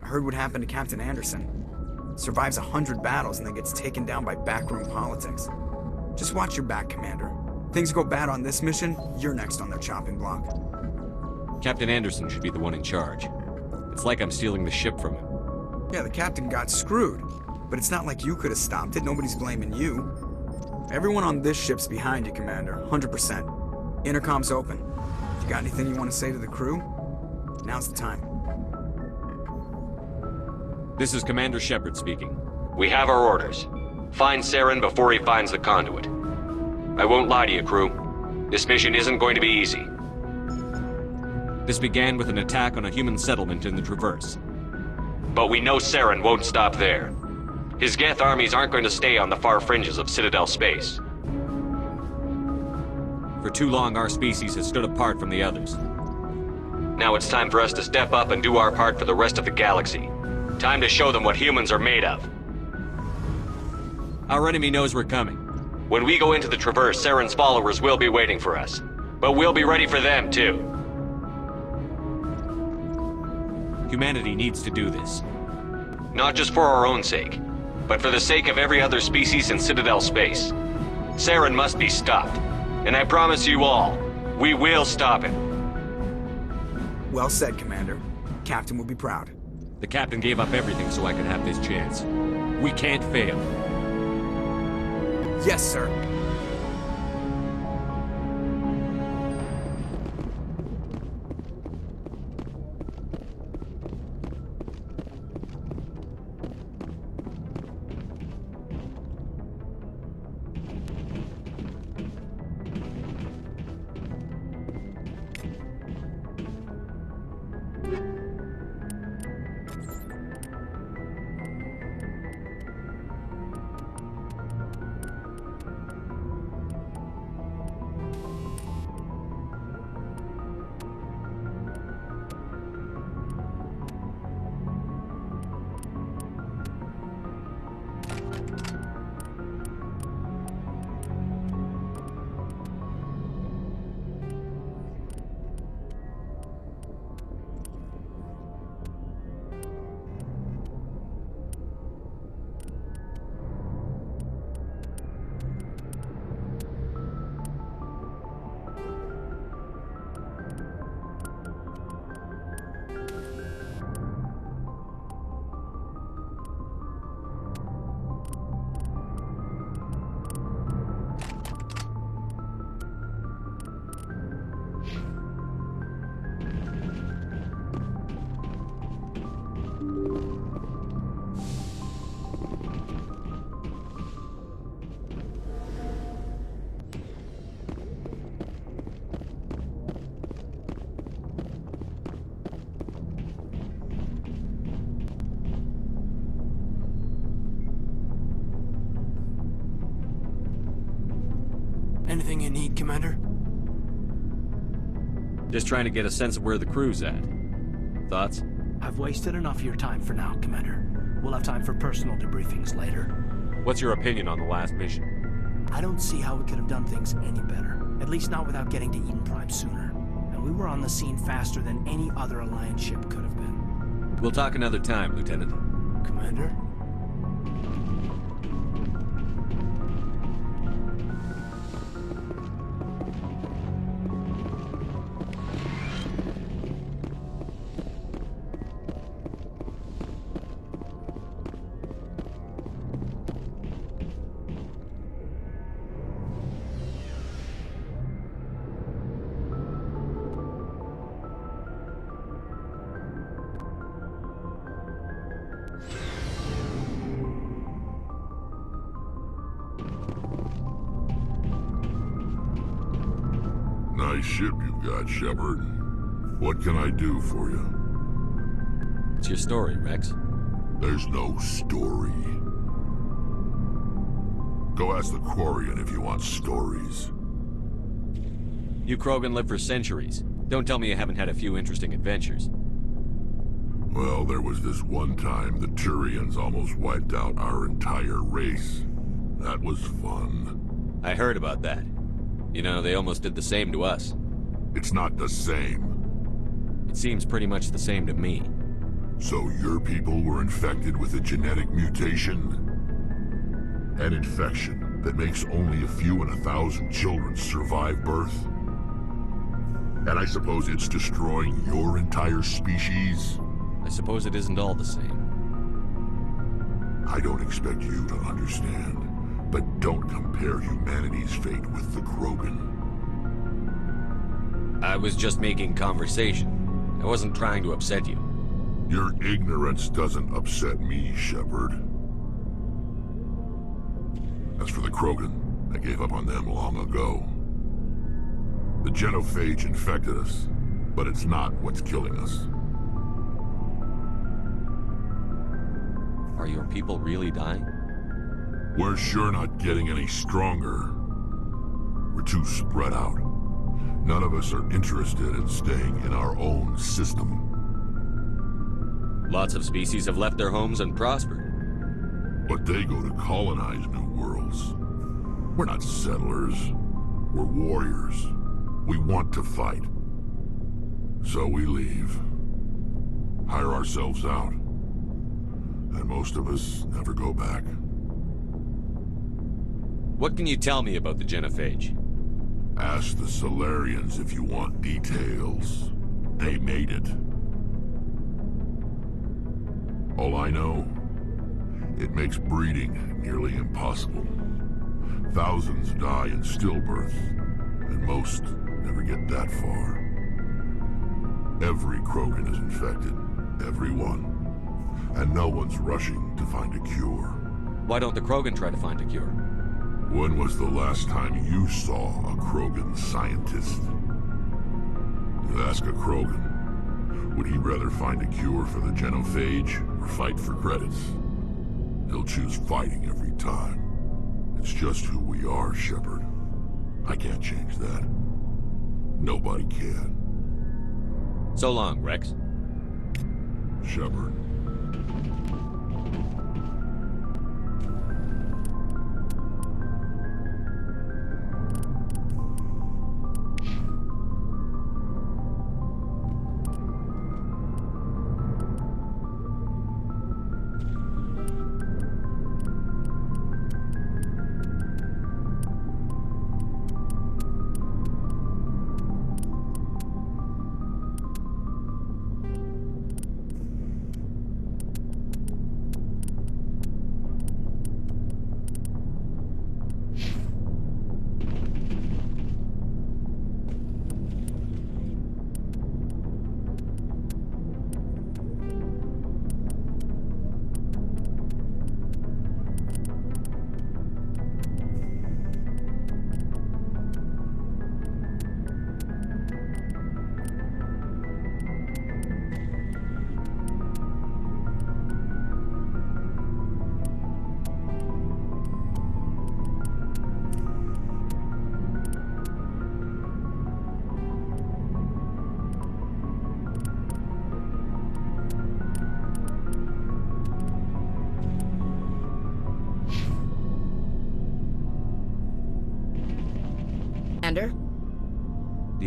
Heard what happened to Captain Anderson. Survives 100 battles and then gets taken down by backroom politics. Just watch your back, Commander. Things go bad on this mission, you're next on their chopping block. Captain Anderson should be the one in charge. It's like I'm stealing the ship from him. Yeah, the captain got screwed. But it's not like you could have stopped it. Nobody's blaming you. Everyone on this ship's behind you, Commander. 100%. Intercom's open. If you got anything you want to say to the crew, now's the time. This is Commander Shepard speaking. We have our orders. Find Saren before he finds the conduit. I won't lie to you, crew. This mission isn't going to be easy. This began with an attack on a human settlement in the Traverse. But we know Saren won't stop there. His Geth armies aren't going to stay on the far fringes of Citadel space. For too long, our species has stood apart from the others. Now it's time for us to step up and do our part for the rest of the galaxy. Time to show them what humans are made of. Our enemy knows we're coming. When we go into the Traverse, Saren's followers will be waiting for us. But we'll be ready for them, too. Humanity needs to do this. Not just for our own sake, but for the sake of every other species in Citadel space. Saren must be stopped. And I promise you all, we will stop him. Well said, Commander. Captain will be proud. The captain gave up everything so I could have this chance. We can't fail. Yes, sir. Anything you need, Commander? Just trying to get a sense of where the crew's at. Thoughts? I've wasted enough of your time for now, Commander. We'll have time for personal debriefings later. What's your opinion on the last mission? I don't see how we could have done things any better. At least not without getting to Eden Prime sooner. And we were on the scene faster than any other Alliance ship could have been. We'll talk another time, Lieutenant. Commander? Nice ship you've got, Shepard. What can I do for you? What's your story, Rex? There's no story. Go ask the Quarian if you want stories. You Krogan live for centuries. Don't tell me you haven't had a few interesting adventures. Well, there was this one time the Turians almost wiped out our entire race. That was fun. I heard about that. You know, they almost did the same to us. It's not the same. It seems pretty much the same to me. So your people were infected with a genetic mutation? An infection that makes only a few in 1,000 children survive birth? And I suppose it's destroying your entire species? I suppose it isn't all the same. I don't expect you to understand, but don't compare humanity's fate with the Krogan. I was just making conversation. I wasn't trying to upset you. Your ignorance doesn't upset me, Shepard. As for the Krogan, I gave up on them long ago. The genophage infected us, but it's not what's killing us. Are your people really dying? We're sure not getting any stronger. We're too spread out. None of us are interested in staying in our own system. Lots of species have left their homes and prospered. But they go to colonize new worlds. We're not settlers. We're warriors. We want to fight. So we leave. Hire ourselves out. And most of us never go back. What can you tell me about the genophage? Ask the Solarians if you want details. They made it. All I know, it makes breeding nearly impossible. Thousands die in stillbirth, and most never get that far. Every Krogan is infected. Every one. And no one's rushing to find a cure. Why don't the Krogan try to find a cure? When was the last time you saw a Krogan scientist? Ask a Krogan. Would he rather find a cure for the genophage or fight for credits? He'll choose fighting every time. It's just who we are, Shepard. I can't change that. Nobody can. So long, Rex. Shepard.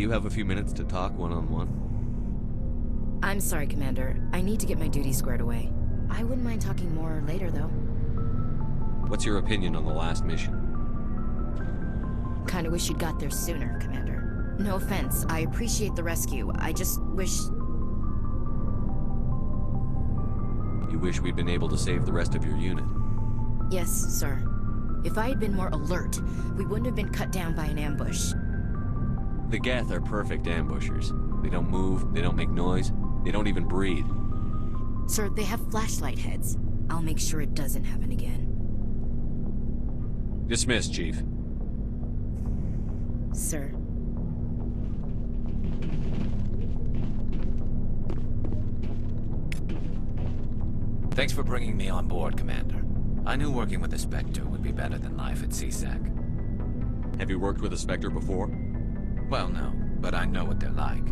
Do you have a few minutes to talk one-on-one? I'm sorry, Commander. I need to get my duties squared away. I wouldn't mind talking more later, though. What's your opinion on the last mission? Kinda wish you'd got there sooner, Commander. No offense, I appreciate the rescue. I just wish... You wish we'd been able to save the rest of your unit? Yes, sir. If I had been more alert, we wouldn't have been cut down by an ambush. The Geth are perfect ambushers. They don't move, they don't make noise, they don't even breathe. Sir, they have flashlight heads. I'll make sure it doesn't happen again. Dismissed, Chief. Sir. Thanks for bringing me on board, Commander. I knew working with the Spectre would be better than life at CSEC. Have you worked with a Spectre before? Well, no, but I know what they're like.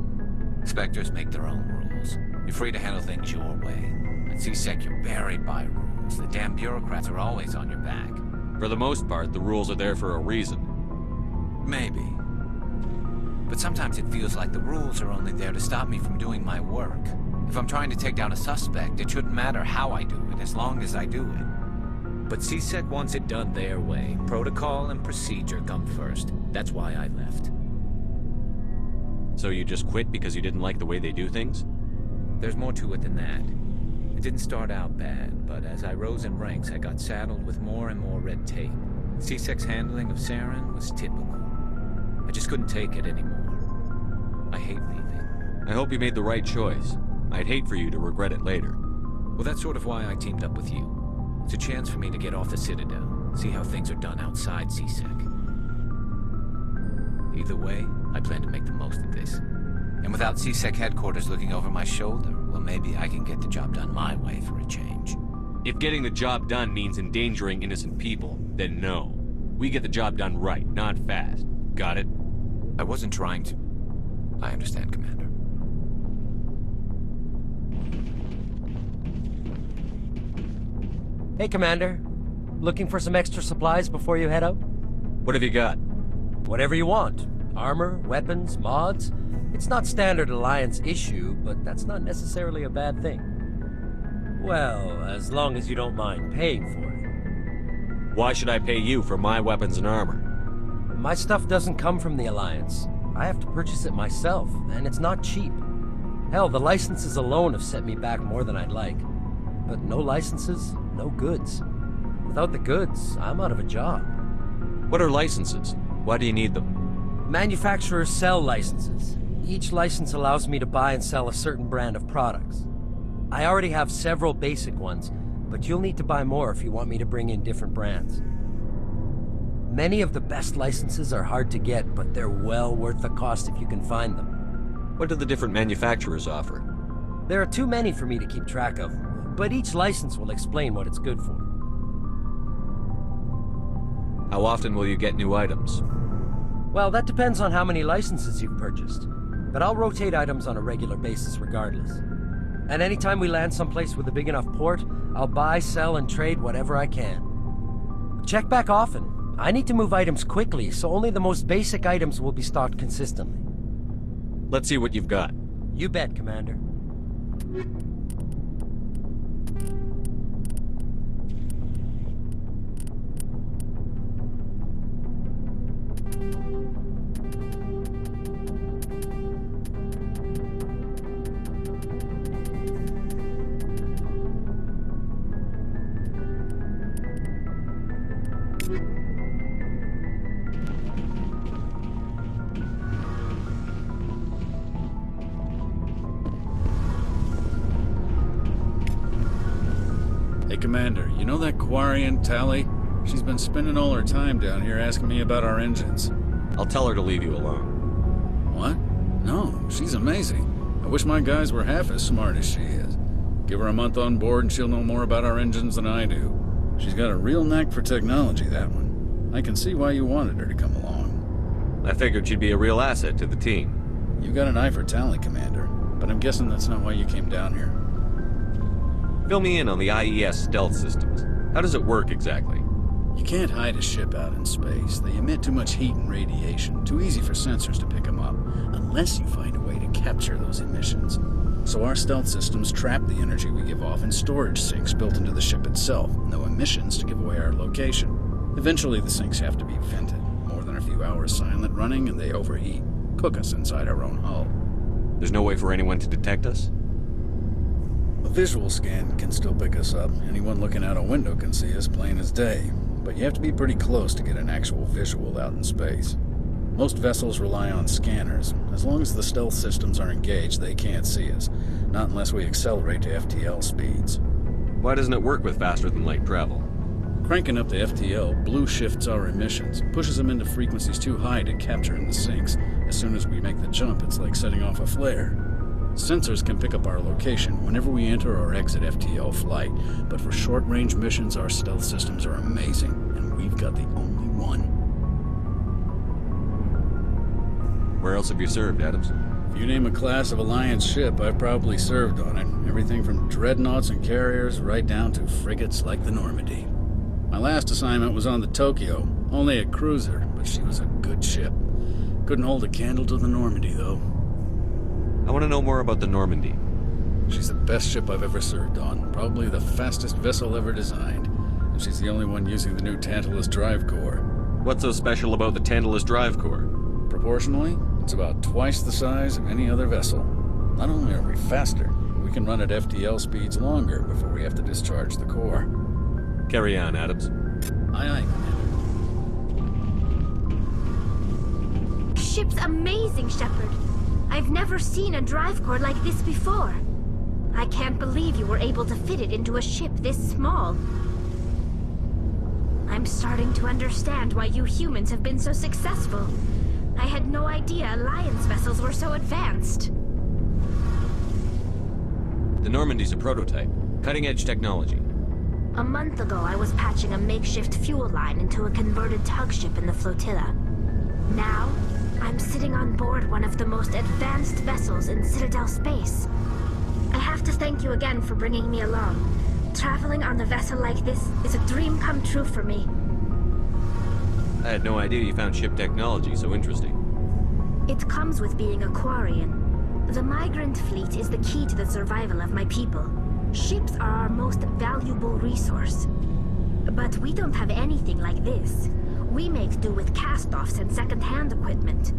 Spectres make their own rules. You're free to handle things your way. At CSEC, you're buried by rules. The damn bureaucrats are always on your back. For the most part, the rules are there for a reason. Maybe. But sometimes it feels like the rules are only there to stop me from doing my work. If I'm trying to take down a suspect, it shouldn't matter how I do it, as long as I do it. But CSEC wants it done their way. Protocol and procedure come first. That's why I left. So you just quit because you didn't like the way they do things? There's more to it than that. It didn't start out bad, but as I rose in ranks, I got saddled with more and more red tape. CSEC's handling of Saren was typical. I just couldn't take it anymore. I hate leaving. I hope you made the right choice. I'd hate for you to regret it later. Well, that's sort of why I teamed up with you. It's a chance for me to get off the Citadel, see how things are done outside CSEC. Either way, I plan to make the most of this. And without CSEC headquarters looking over my shoulder, well, maybe I can get the job done my way for a change. If getting the job done means endangering innocent people, then no. We get the job done right, not fast. Got it? I wasn't trying to... I understand, Commander. Hey, Commander. Looking for some extra supplies before you head out? What have you got? Whatever you want. Armor, weapons, mods. It's not standard Alliance issue, but that's not necessarily a bad thing. Well, as long as you don't mind paying for it. Why should I pay you for my weapons and armor? My stuff doesn't come from the Alliance. I have to purchase it myself, and it's not cheap. Hell, the licenses alone have set me back more than I'd like. But no licenses, no goods. Without the goods, I'm out of a job. What are licenses? Why do you need them? Manufacturers sell licenses. Each license allows me to buy and sell a certain brand of products. I already have several basic ones, but you'll need to buy more if you want me to bring in different brands. Many of the best licenses are hard to get, but they're well worth the cost if you can find them. What do the different manufacturers offer? There are too many for me to keep track of, but each license will explain what it's good for. How often will you get new items? Well, that depends on how many licenses you've purchased, but I'll rotate items on a regular basis regardless. And anytime we land someplace with a big enough port, I'll buy, sell, and trade whatever I can. Check back often. I need to move items quickly, so only the most basic items will be stocked consistently. Let's see what you've got. You bet, Commander. Commander, you know that Quarian, Tally? She's been spending all her time down here asking me about our engines. I'll tell her to leave you alone. What? No, she's amazing. I wish my guys were half as smart as she is. Give her a month on board and she'll know more about our engines than I do. She's got a real knack for technology, that one. I can see why you wanted her to come along. I figured she'd be a real asset to the team. You got an eye for Tally, Commander, but I'm guessing that's not why you came down here. Fill me in on the IES stealth systems. How does it work exactly? You can't hide a ship out in space. They emit too much heat and radiation. Too easy for sensors to pick them up, unless you find a way to capture those emissions. So our stealth systems trap the energy we give off in storage sinks built into the ship itself. No emissions to give away our location. Eventually the sinks have to be vented. More than a few hours silent running and they overheat. Cook us inside our own hull. There's no way for anyone to detect us? A visual scan can still pick us up. Anyone looking out a window can see us plain as day. But you have to be pretty close to get an actual visual out in space. Most vessels rely on scanners. As long as the stealth systems are engaged, they can't see us. Not unless we accelerate to FTL speeds. Why doesn't it work with faster-than-light travel? Cranking up to FTL blue shifts our emissions, pushes them into frequencies too high to capture in the sinks. As soon as we make the jump, it's like setting off a flare. Sensors can pick up our location whenever we enter or exit FTL flight, but for short-range missions, our stealth systems are amazing, and we've got the only one. Where else have you served, Adams? If you name a class of Alliance ship, I've probably served on it. Everything from dreadnoughts and carriers right down to frigates like the Normandy. My last assignment was on the Tokyo, only a cruiser, but she was a good ship. Couldn't hold a candle to the Normandy, though. I want to know more about the Normandy. She's the best ship I've ever served on. Probably the fastest vessel ever designed. And she's the only one using the new Tantalus drive core. What's so special about the Tantalus drive core? Proportionally, it's about twice the size of any other vessel. Not only are we faster, we can run at FTL speeds longer before we have to discharge the core. Carry on, Adams. Aye, aye, Commander. Ship's amazing, Shepard. I've never seen a drive core like this before. I can't believe you were able to fit it into a ship this small. I'm starting to understand why you humans have been so successful. I had no idea Alliance vessels were so advanced. The Normandy's a prototype. Cutting-edge technology. A month ago, I was patching a makeshift fuel line into a converted tug ship in the flotilla. Now, I'm sitting on board one of the most advanced vessels in Citadel space. I have to thank you again for bringing me along. Traveling on a vessel like this is a dream come true for me. I had no idea you found ship technology so interesting. It comes with being a Quarian. The migrant fleet is the key to the survival of my people. Ships are our most valuable resource. But we don't have anything like this. We make do with cast-offs and second-hand equipment.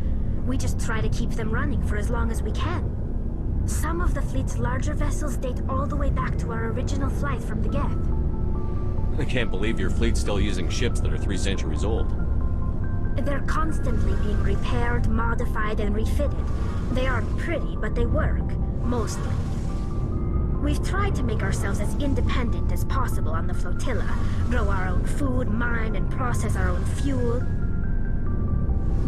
We just try to keep them running for as long as we can. Some of the fleet's larger vessels date all the way back to our original flight from the Geth. I can't believe your fleet's still using ships that are 3 centuries old. They're constantly being repaired, modified, and refitted. They aren't pretty, but they work. Mostly. We've tried to make ourselves as independent as possible on the flotilla. Grow our own food, mine, and process our own fuel.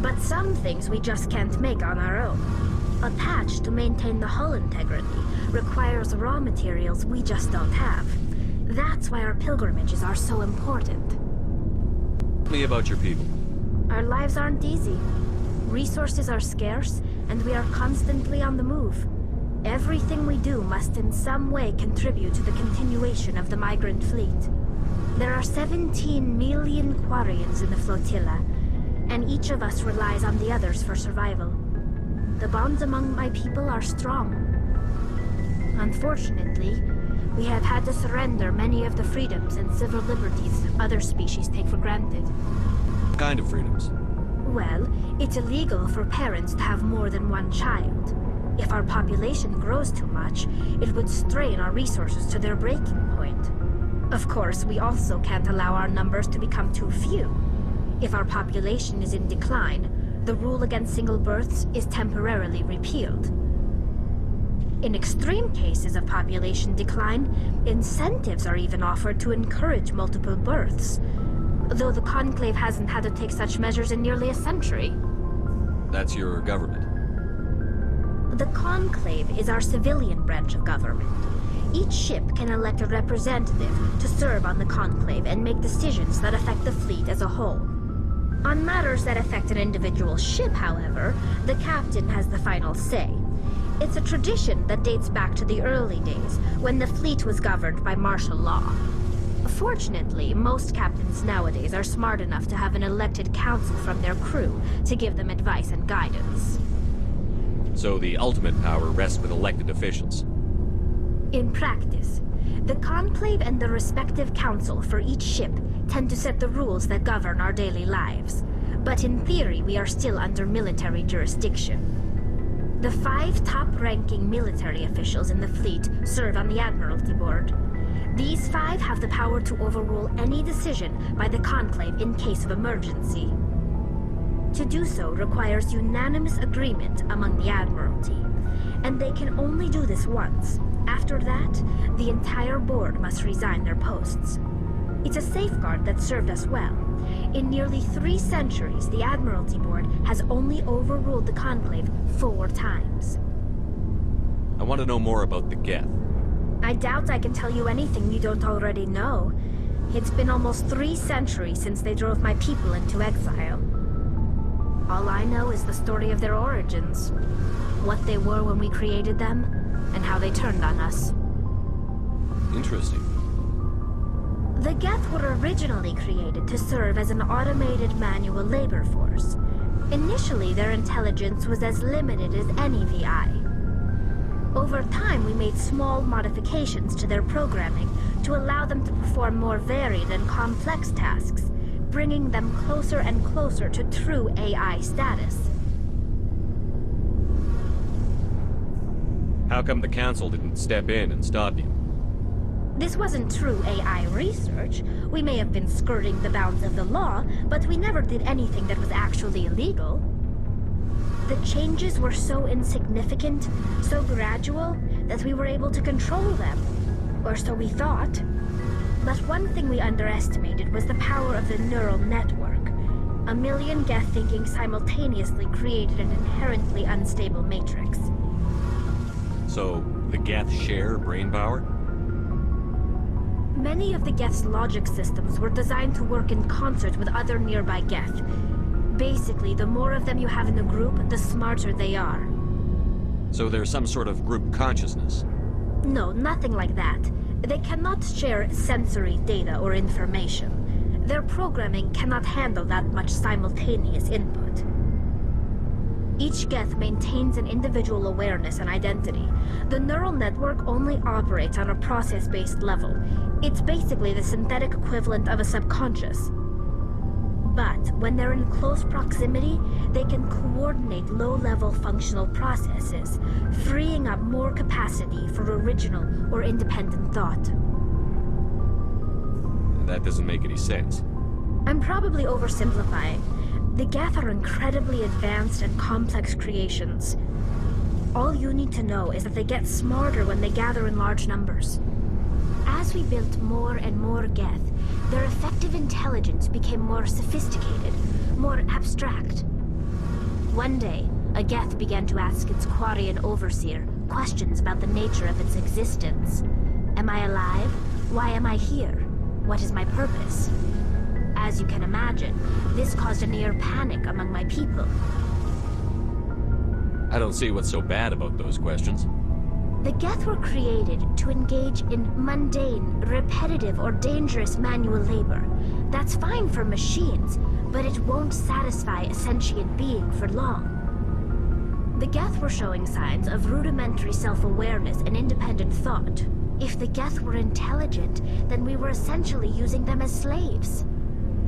But some things we just can't make on our own. A patch to maintain the hull integrity requires raw materials we just don't have. That's why our pilgrimages are so important. Tell me about your people. Our lives aren't easy. Resources are scarce, and we are constantly on the move. Everything we do must in some way contribute to the continuation of the migrant fleet. There are 17 million Quarians in the flotilla, and each of us relies on the others for survival. The bonds among my people are strong. Unfortunately, we have had to surrender many of the freedoms and civil liberties other species take for granted. What kind of freedoms? Well, it's illegal for parents to have more than one child. If our population grows too much, it would strain our resources to their breaking point. Of course, we also can't allow our numbers to become too few. If our population is in decline, the rule against single births is temporarily repealed. In extreme cases of population decline, incentives are even offered to encourage multiple births, though the Conclave hasn't had to take such measures in nearly a century. That's your government. The Conclave is our civilian branch of government. Each ship can elect a representative to serve on the Conclave and make decisions that affect the fleet as a whole. On matters that affect an individual ship, however, the captain has the final say. It's a tradition that dates back to the early days, when the fleet was governed by martial law. Fortunately, most captains nowadays are smart enough to have an elected council from their crew to give them advice and guidance. So the ultimate power rests with elected officials. In practice, the Conclave and the respective council for each ship tend to set the rules that govern our daily lives. But in theory, we are still under military jurisdiction. The 5 top-ranking military officials in the fleet serve on the Admiralty Board. These 5 have the power to overrule any decision by the Conclave in case of emergency. To do so requires unanimous agreement among the Admiralty, and they can only do this once. After that, the entire board must resign their posts. It's a safeguard that served us well. In nearly 3 centuries, the Admiralty Board has only overruled the Conclave 4 times. I want to know more about the Geth. I doubt I can tell you anything you don't already know. It's been almost 3 centuries since they drove my people into exile. All I know is the story of their origins, what they were when we created them, and how they turned on us. Interesting. The Geth were originally created to serve as an automated manual labor force. Initially, their intelligence was as limited as any VI. Over time, we made small modifications to their programming to allow them to perform more varied and complex tasks, bringing them closer and closer to true AI status. How come the Council didn't step in and stop you? This wasn't true AI research. We may have been skirting the bounds of the law, but we never did anything that was actually illegal. The changes were so insignificant, so gradual, that we were able to control them. Or so we thought. But one thing we underestimated was the power of the neural network. A million Geth thinking simultaneously created an inherently unstable matrix. So, the Geth share brainpower? Many of the Geth's logic systems were designed to work in concert with other nearby Geth. Basically, the more of them you have in the group, the smarter they are. So there's some sort of group consciousness? No, nothing like that. They cannot share sensory data or information. Their programming cannot handle that much simultaneous input. Each Geth maintains an individual awareness and identity. The neural network only operates on a process-based level. It's basically the synthetic equivalent of a subconscious. But when they're in close proximity, they can coordinate low-level functional processes, freeing up more capacity for original or independent thought. That doesn't make any sense. I'm probably oversimplifying. The Geth are incredibly advanced and complex creations. All you need to know is that they get smarter when they gather in large numbers. As we built more and more Geth, their effective intelligence became more sophisticated, more abstract. One day, a Geth began to ask its Quarian overseer questions about the nature of its existence. Am I alive? Why am I here? What is my purpose? As you can imagine, this caused a near panic among my people. I don't see what's so bad about those questions. The Geth were created to engage in mundane, repetitive, or dangerous manual labor. That's fine for machines, but it won't satisfy a sentient being for long. The Geth were showing signs of rudimentary self-awareness and independent thought. If the Geth were intelligent, then we were essentially using them as slaves.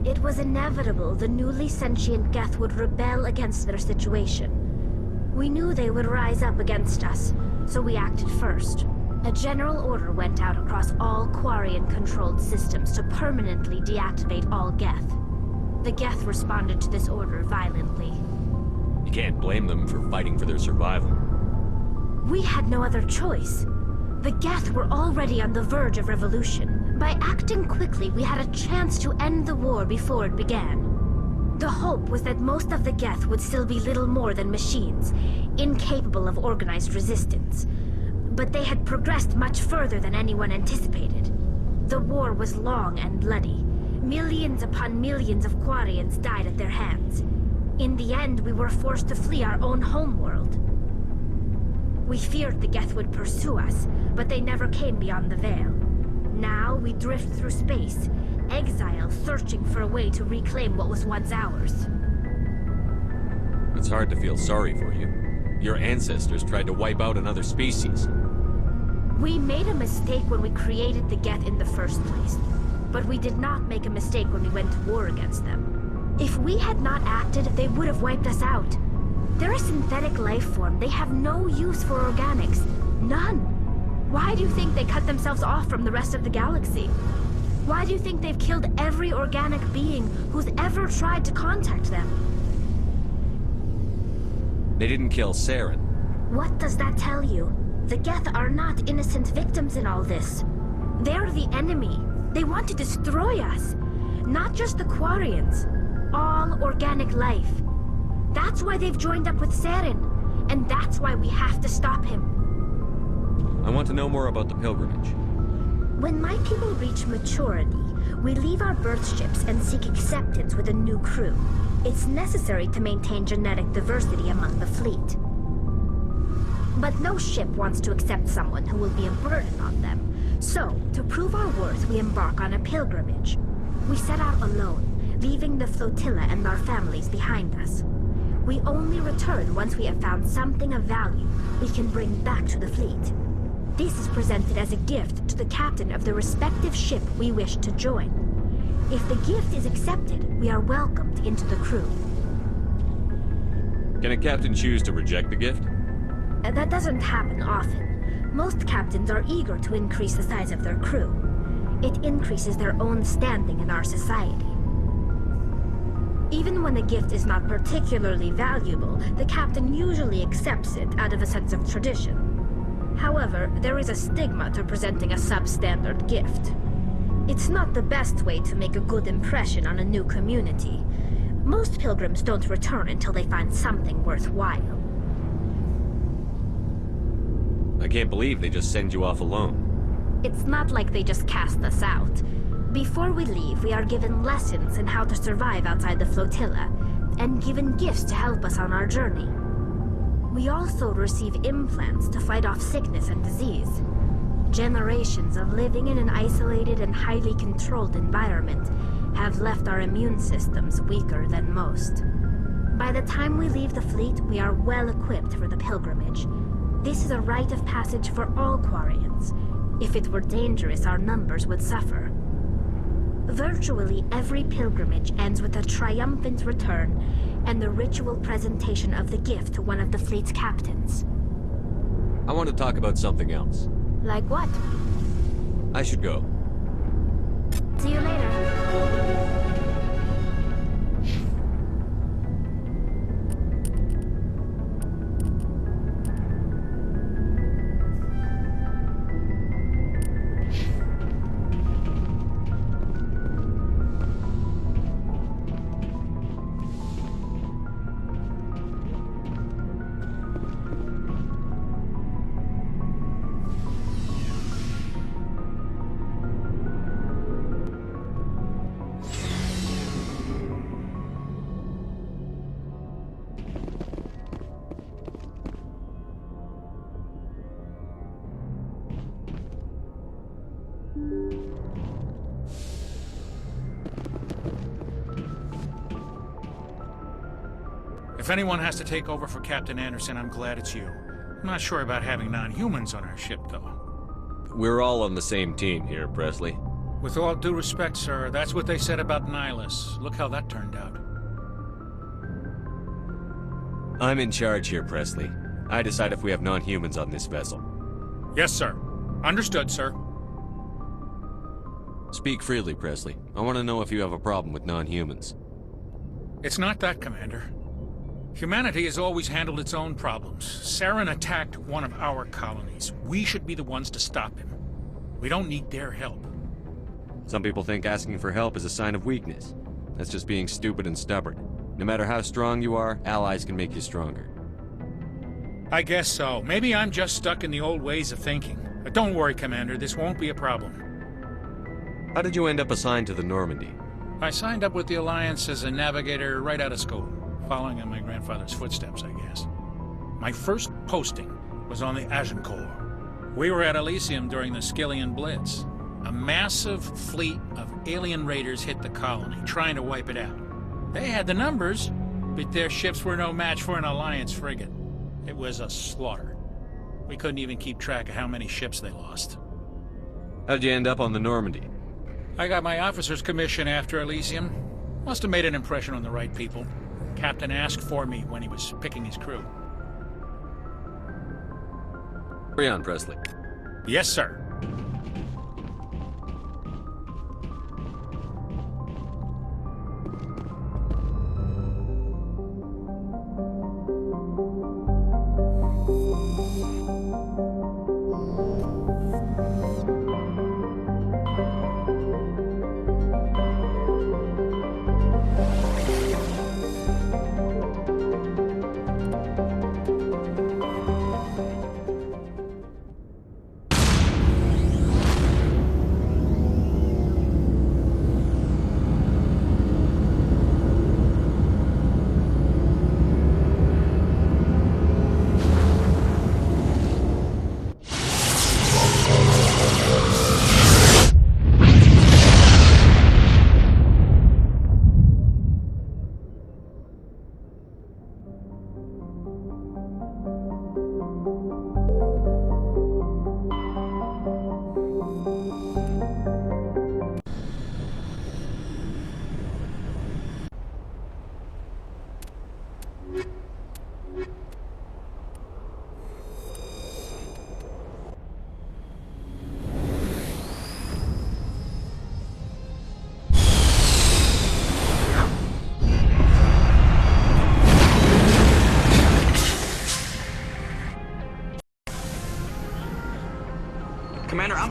It was inevitable the newly sentient Geth would rebel against their situation. We knew they would rise up against us, so we acted first. A general order went out across all Quarian-controlled systems to permanently deactivate all Geth. The Geth responded to this order violently. You can't blame them for fighting for their survival. We had no other choice. The Geth were already on the verge of revolution. By acting quickly, we had a chance to end the war before it began. The hope was that most of the Geth would still be little more than machines, incapable of organized resistance. But they had progressed much further than anyone anticipated. The war was long and bloody. Millions upon millions of Quarians died at their hands. In the end, we were forced to flee our own homeworld. We feared the Geth would pursue us, but they never came beyond the Veil. Now we drift through space, exile searching for a way to reclaim what was once ours. It's hard to feel sorry for you. Your ancestors tried to wipe out another species. We made a mistake when we created the Geth in the first place, but we did not make a mistake when we went to war against them. If we had not acted, they would have wiped us out. They're a synthetic life form. They have no use for organics. None. Why do you think they cut themselves off from the rest of the galaxy? Why do you think they've killed every organic being who's ever tried to contact them? They didn't kill Saren. What does that tell you? The Geth are not innocent victims in all this. They're the enemy. They want to destroy us. Not just the Quarians. All organic life. That's why they've joined up with Saren. And that's why we have to stop him. I want to know more about the pilgrimage. When my people reach maturity, we leave our birth ships and seek acceptance with a new crew. It's necessary to maintain genetic diversity among the fleet. But no ship wants to accept someone who will be a burden on them. So, to prove our worth, we embark on a pilgrimage. We set out alone, leaving the flotilla and our families behind us. We only return once we have found something of value we can bring back to the fleet. This is presented as a gift to the captain of the respective ship we wish to join. If the gift is accepted, we are welcomed into the crew. Can a captain choose to reject the gift? That doesn't happen often. Most captains are eager to increase the size of their crew. It increases their own standing in our society. Even when a gift is not particularly valuable, the captain usually accepts it out of a sense of tradition. However, there is a stigma to presenting a substandard gift. It's not the best way to make a good impression on a new community. Most pilgrims don't return until they find something worthwhile. I can't believe they just send you off alone. It's not like they just cast us out. Before we leave, we are given lessons in how to survive outside the flotilla, and given gifts to help us on our journey. We also receive implants to fight off sickness and disease. Generations of living in an isolated and highly controlled environment have left our immune systems weaker than most. By the time we leave the fleet, we are well equipped for the pilgrimage. This is a rite of passage for all Quarians. If it were dangerous, our numbers would suffer. Virtually every pilgrimage ends with a triumphant return and the ritual presentation of the gift to one of the fleet's captains. I want to talk about something else. Like what? I should go. See you later. If anyone has to take over for Captain Anderson, I'm glad it's you. I'm not sure about having non-humans on our ship, though. We're all on the same team here, Presley. With all due respect, sir, that's what they said about Ilos. Look how that turned out. I'm in charge here, Presley. I decide if we have non-humans on this vessel. Yes, sir. Understood, sir. Speak freely, Presley. I want to know if you have a problem with non-humans. It's not that, Commander. Humanity has always handled its own problems. Saren attacked one of our colonies. We should be the ones to stop him. We don't need their help. Some people think asking for help is a sign of weakness. That's just being stupid and stubborn. No matter how strong you are, allies can make you stronger. I guess so. Maybe I'm just stuck in the old ways of thinking. But don't worry, Commander, this won't be a problem. How did you end up assigned to the Normandy? I signed up with the Alliance as a navigator right out of school. Following in my grandfather's footsteps, I guess. My first posting was on the Agincourt. We were at Elysium during the Skillian Blitz. A massive fleet of alien raiders hit the colony, trying to wipe it out. They had the numbers, but their ships were no match for an Alliance frigate. It was a slaughter. We couldn't even keep track of how many ships they lost. How'd you end up on the Normandy? I got my officer's commission after Elysium. Must have made an impression on the right people. Captain asked for me when he was picking his crew. Hurry on, Presley. Yes, sir.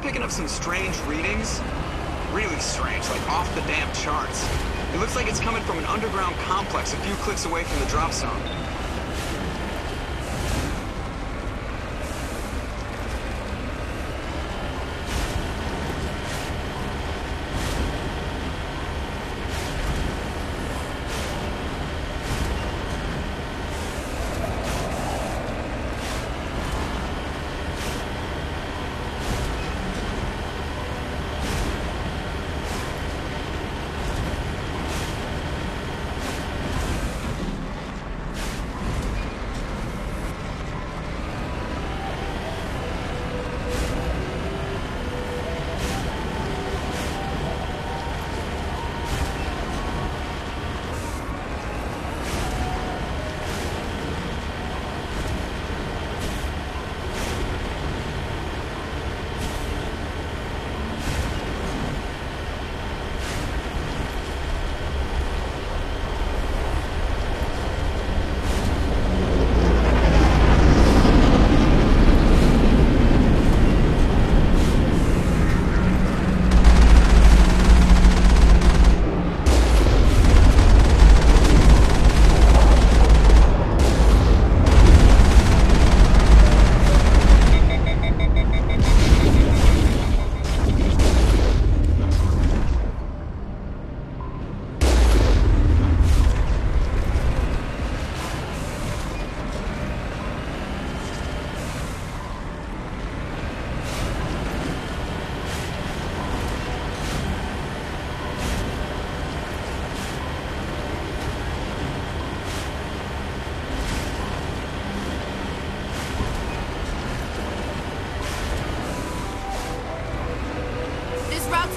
picking up some strange readings. Really strange, like off the damn charts. It looks like it's coming from an underground complex a few clicks away from the drop zone.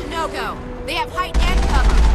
No-go. They have height and cover.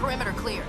Perimeter clear.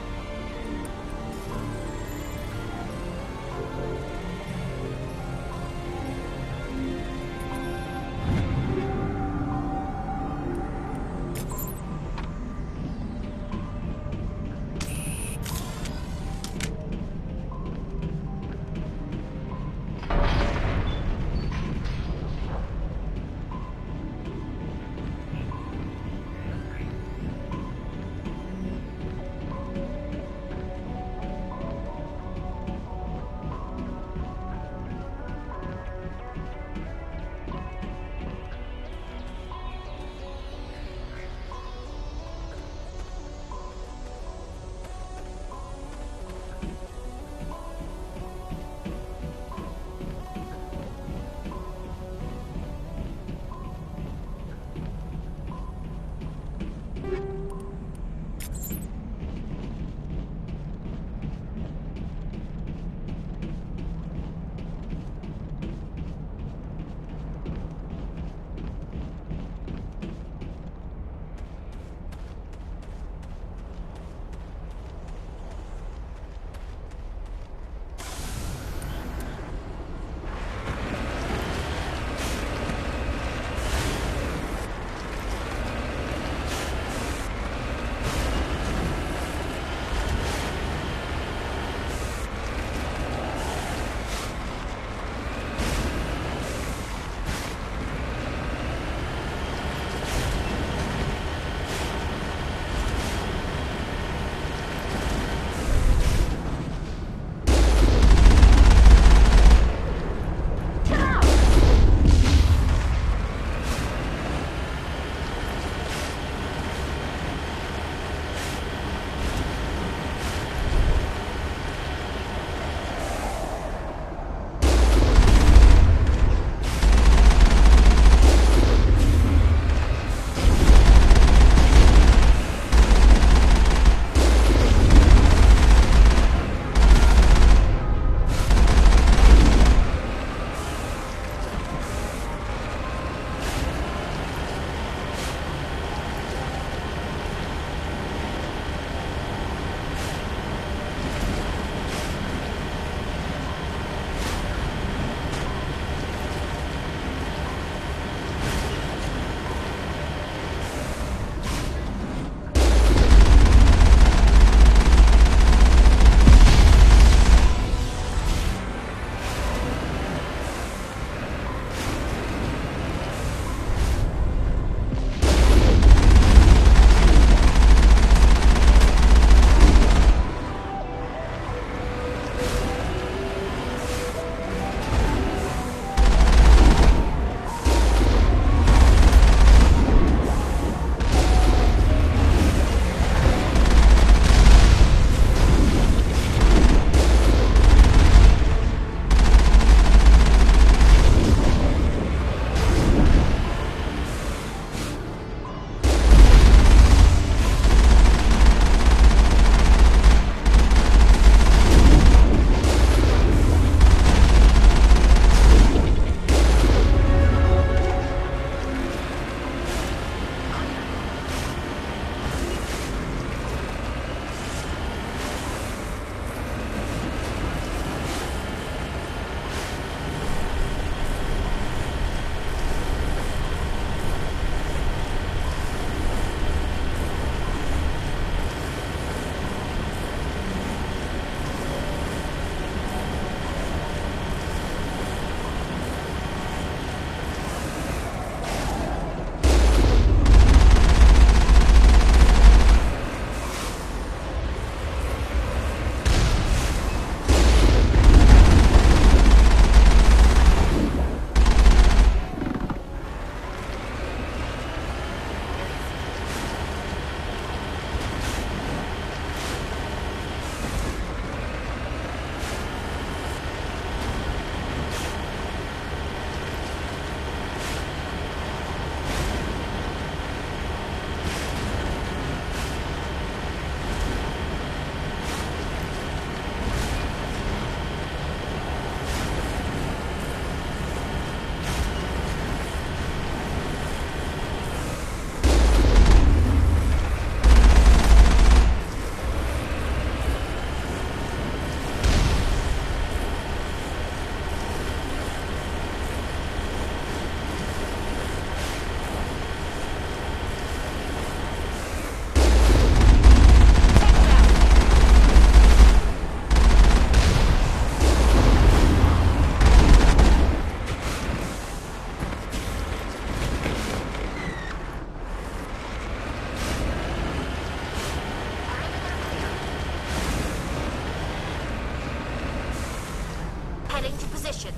Heading to position.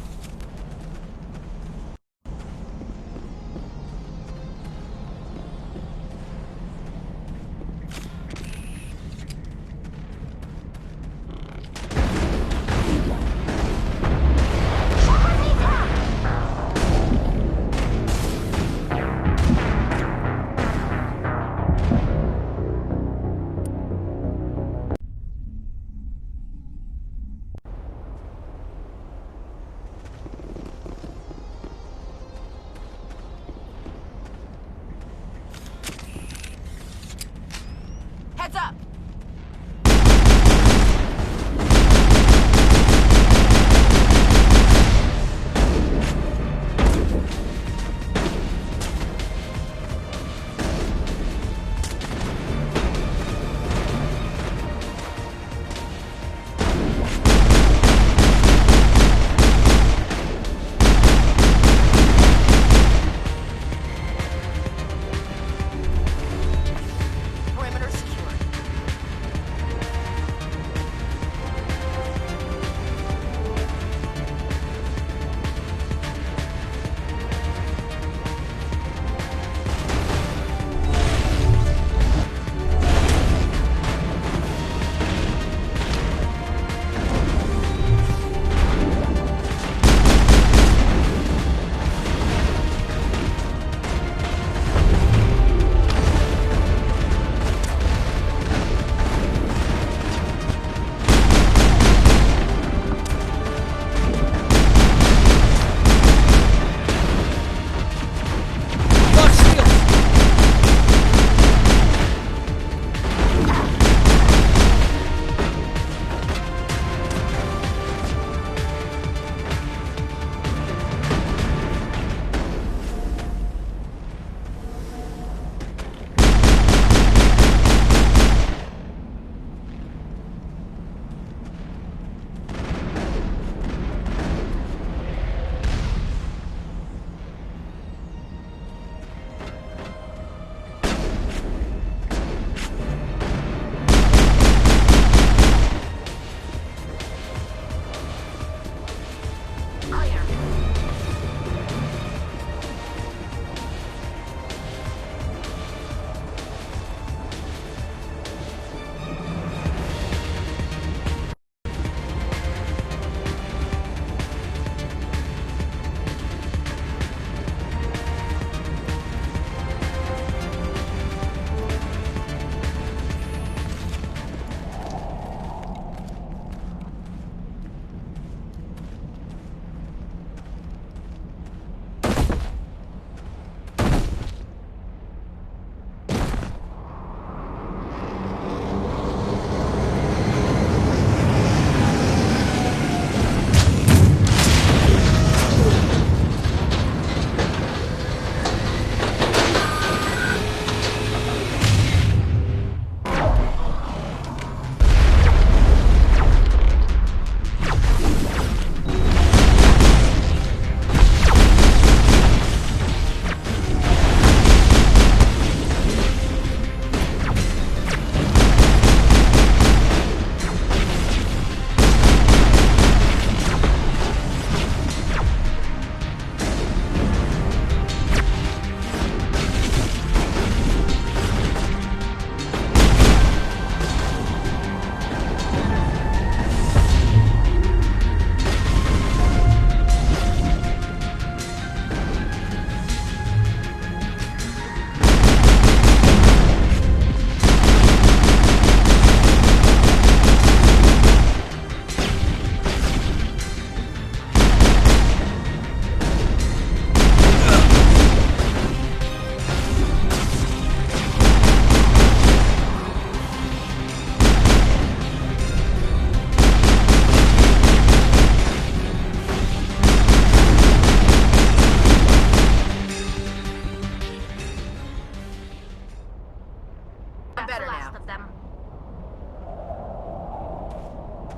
Heads up! Perimeter secured. Clear.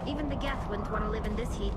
Even the Geth wouldn't want to live in this heat.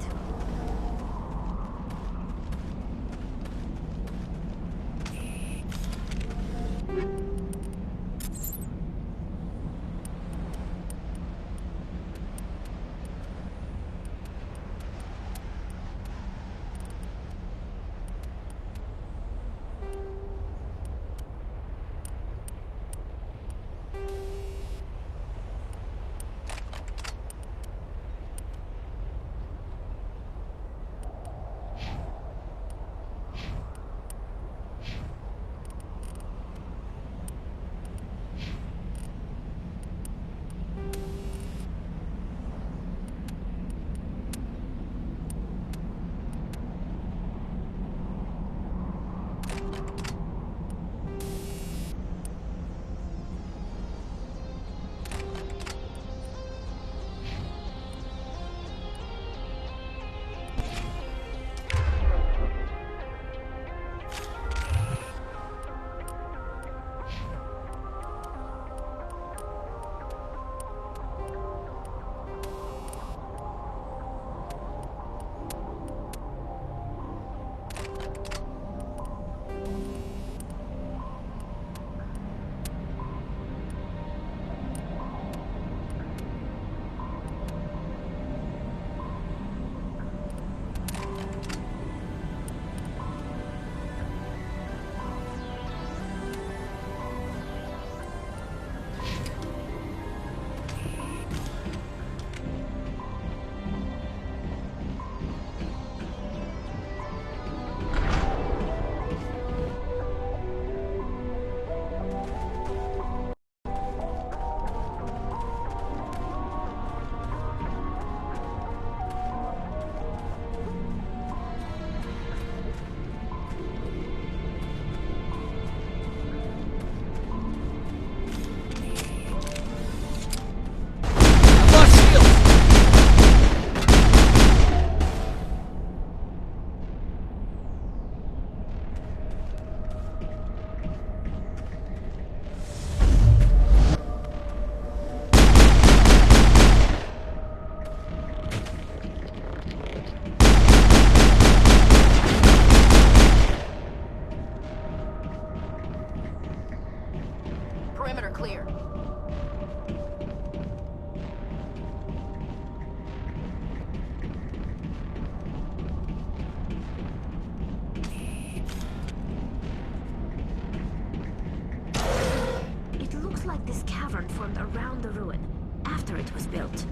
after it was built.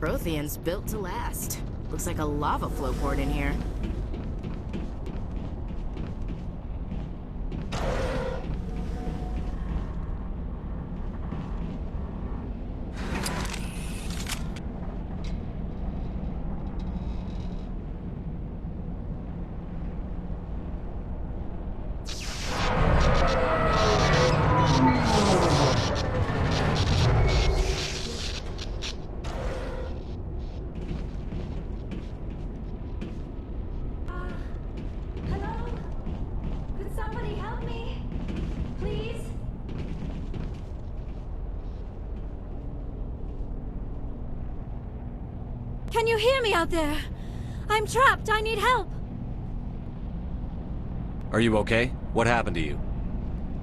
Prothean's built to last. Looks like a lava flow port in here. Can you hear me out there? I'm trapped. I need help. Are you okay? What happened to you?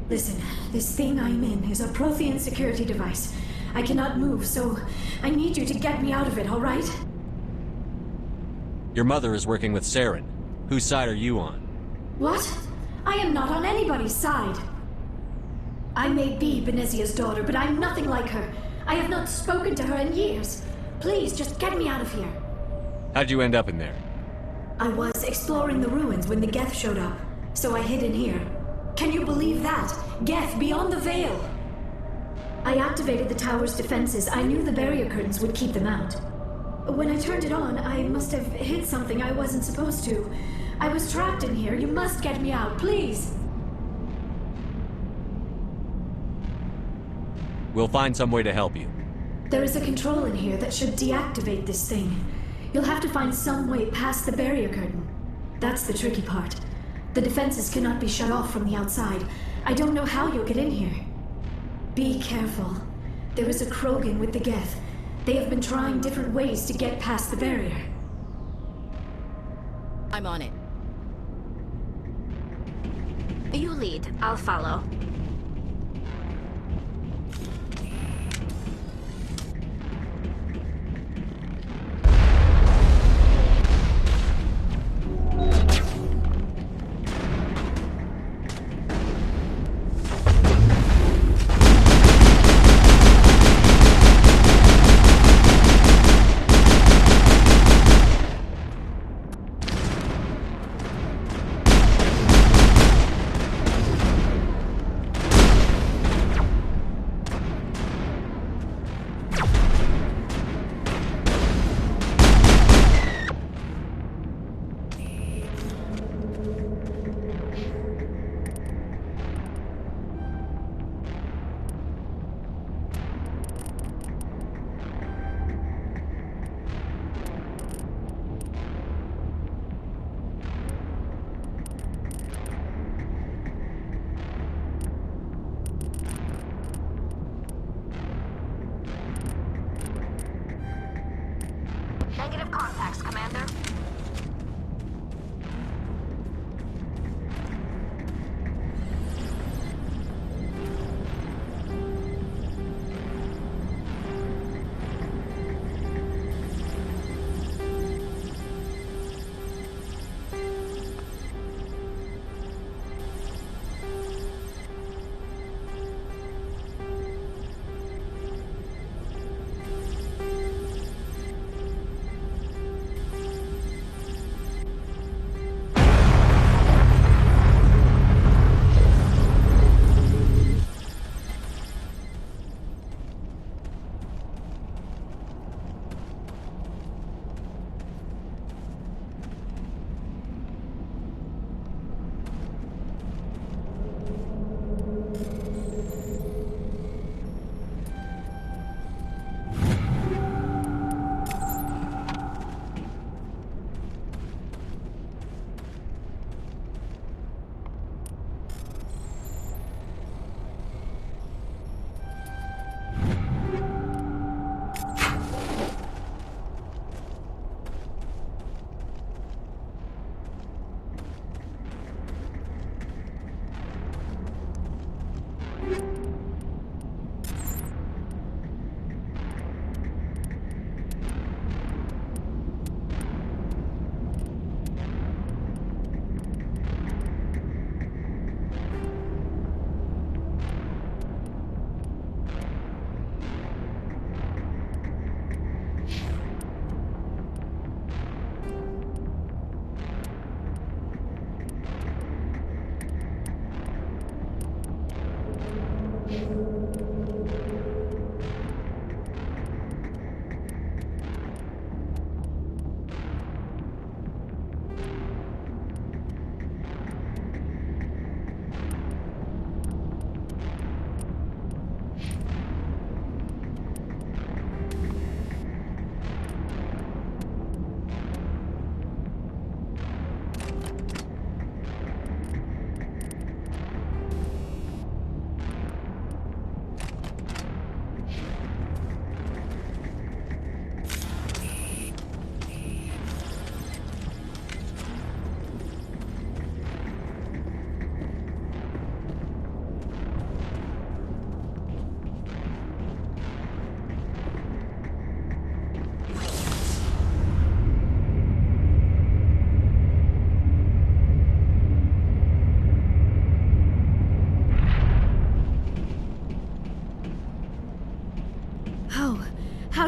Listen, this thing I'm in is a Prothean security device. I cannot move, so I need you to get me out of it, all right? Your mother is working with Saren. Whose side are you on? What? I am not on anybody's side. I may be Benezia's daughter, but I'm nothing like her. I have not spoken to her in years. Please, just get me out of here. How'd you end up in there? I was exploring the ruins when the Geth showed up, so I hid in here. Can you believe that? Geth, beyond the veil! I activated the tower's defenses. I knew the barrier curtains would keep them out. When I turned it on, I must have hit something I wasn't supposed to. I was trapped in here. You must get me out, please! We'll find some way to help you. There is a control in here that should deactivate this thing. You'll have to find some way past the barrier curtain. That's the tricky part. The defenses cannot be shut off from the outside. I don't know how you'll get in here. Be careful. There is a Krogan with the Geth. They have been trying different ways to get past the barrier. I'm on it. You lead. I'll follow. Negative contacts, Commander.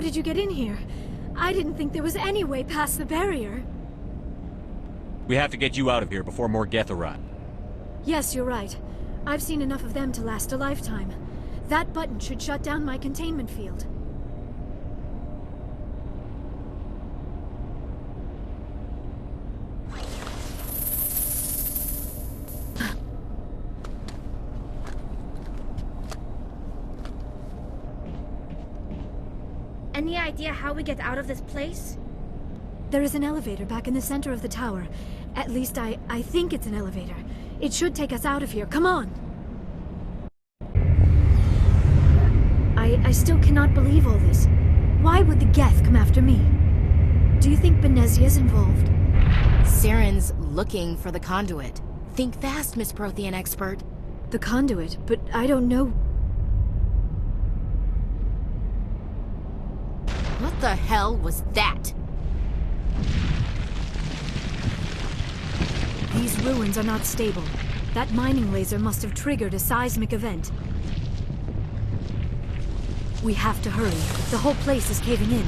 did you get in here? I didn't think there was any way past the barrier. We have to get you out of here before more Geth arrive. Yes, you're right. I've seen enough of them to last a lifetime. That button should shut down my containment field. Any idea how we get out of this place? There is an elevator back in the center of the tower. At least I think it's an elevator. It should take us out of here. Come on! I still cannot believe all this. Why would the Geth come after me? Do you think Benezia's involved? Saren's looking for the conduit. Think fast, Miss Prothean expert. The conduit? But I don't know... What the hell was that? These ruins are not stable. That mining laser must have triggered a seismic event. We have to hurry. The whole place is caving in.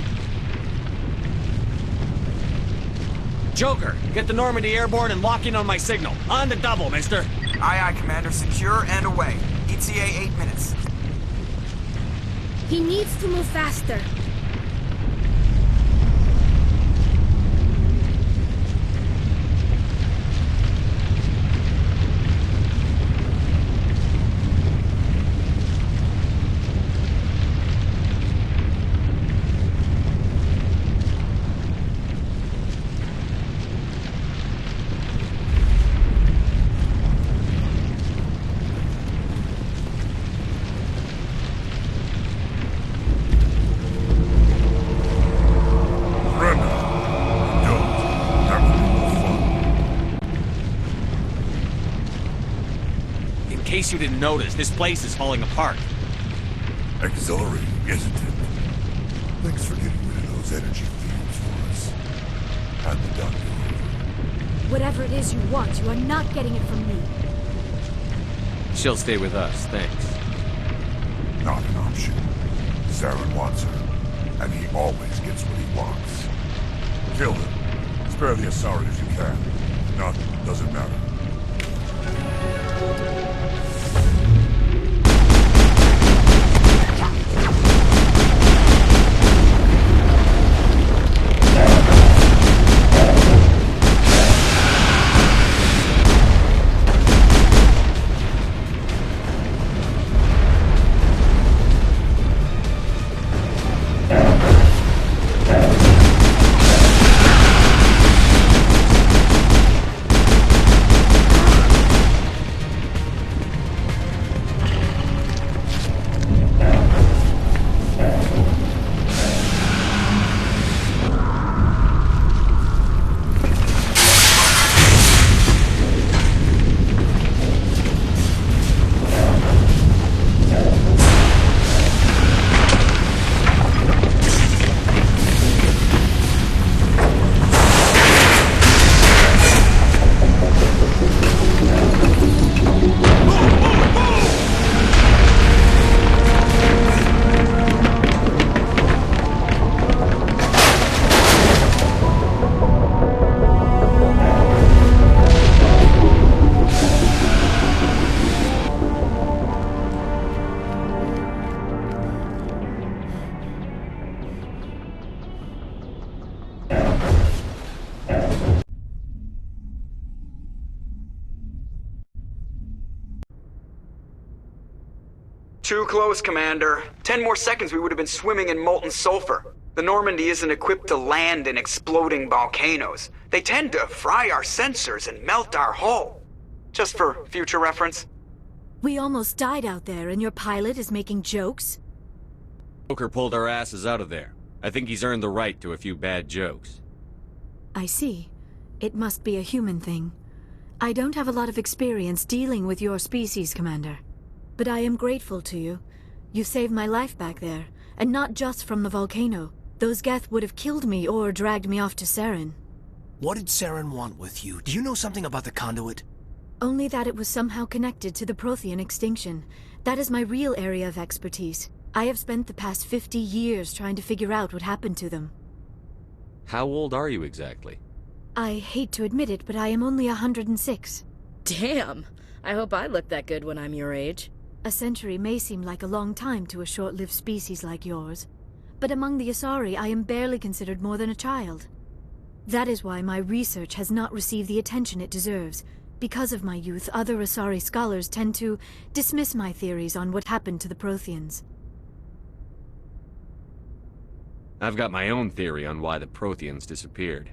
Joker, get the Normandy airborne and lock in on my signal. On the double, mister. Aye, aye, Commander. Secure and away. ETA 8 minutes. He needs to move faster. In case you didn't notice, this place is falling apart. Exhilarating, isn't it? Thanks for getting rid of those energy fields for us. And the doctor. Whatever it is you want, you are not getting it from me. She'll stay with us, thanks. Not an option. Saren wants her, and he always gets what he wants. Kill him. Spare the Asari if you can. If not, doesn't matter. Too close, Commander. 10 more seconds we would have been swimming in molten sulfur. The Normandy isn't equipped to land in exploding volcanoes. They tend to fry our sensors and melt our hull. Just for future reference. We almost died out there, and your pilot is making jokes? Joker pulled our asses out of there. I think he's earned the right to a few bad jokes. I see. It must be a human thing. I don't have a lot of experience dealing with your species, Commander. But I am grateful to you. You saved my life back there, and not just from the volcano. Those Geth would have killed me or dragged me off to Saren. What did Saren want with you? Do you know something about the conduit? Only that it was somehow connected to the Prothean extinction. That is my real area of expertise. I have spent the past 50 years trying to figure out what happened to them. How old are you exactly? I hate to admit it, but I am only 106. Damn! I hope I look that good when I'm your age. A century may seem like a long time to a short-lived species like yours, but among the Asari I am barely considered more than a child. That is why my research has not received the attention it deserves. Because of my youth, other Asari scholars tend to dismiss my theories on what happened to the Protheans. I've got my own theory on why the Protheans disappeared.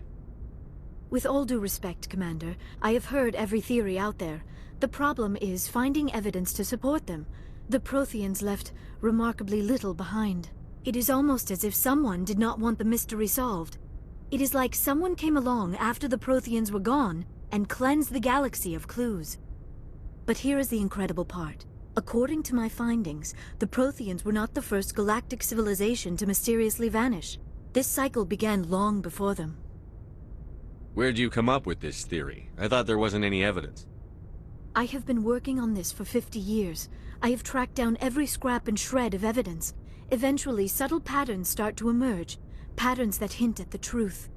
With all due respect, Commander, I have heard every theory out there. The problem is finding evidence to support them. The Protheans left remarkably little behind. It is almost as if someone did not want the mystery solved. It is like someone came along after the Protheans were gone and cleansed the galaxy of clues. But here is the incredible part. According to my findings, the Protheans were not the first galactic civilization to mysteriously vanish. This cycle began long before them. Where'd you come up with this theory? I thought there wasn't any evidence. I have been working on this for 50 years. I have tracked down every scrap and shred of evidence. Eventually, subtle patterns start to emerge, patterns that hint at the truth.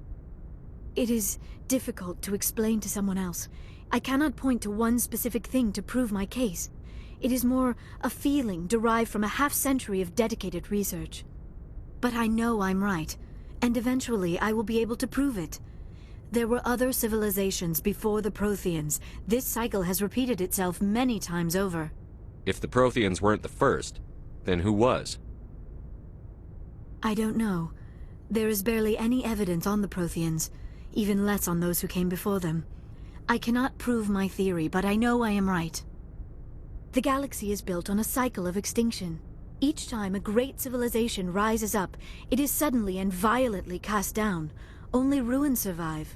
It is difficult to explain to someone else. I cannot point to one specific thing to prove my case. It is more a feeling derived from a half-century of dedicated research. But I know I'm right, and eventually I will be able to prove it. There were other civilizations before the Protheans. This cycle has repeated itself many times over. If the Protheans weren't the first, then who was? I don't know. There is barely any evidence on the Protheans, even less on those who came before them. I cannot prove my theory, but I know I am right. The galaxy is built on a cycle of extinction. Each time a great civilization rises up, it is suddenly and violently cast down. Only ruins survive.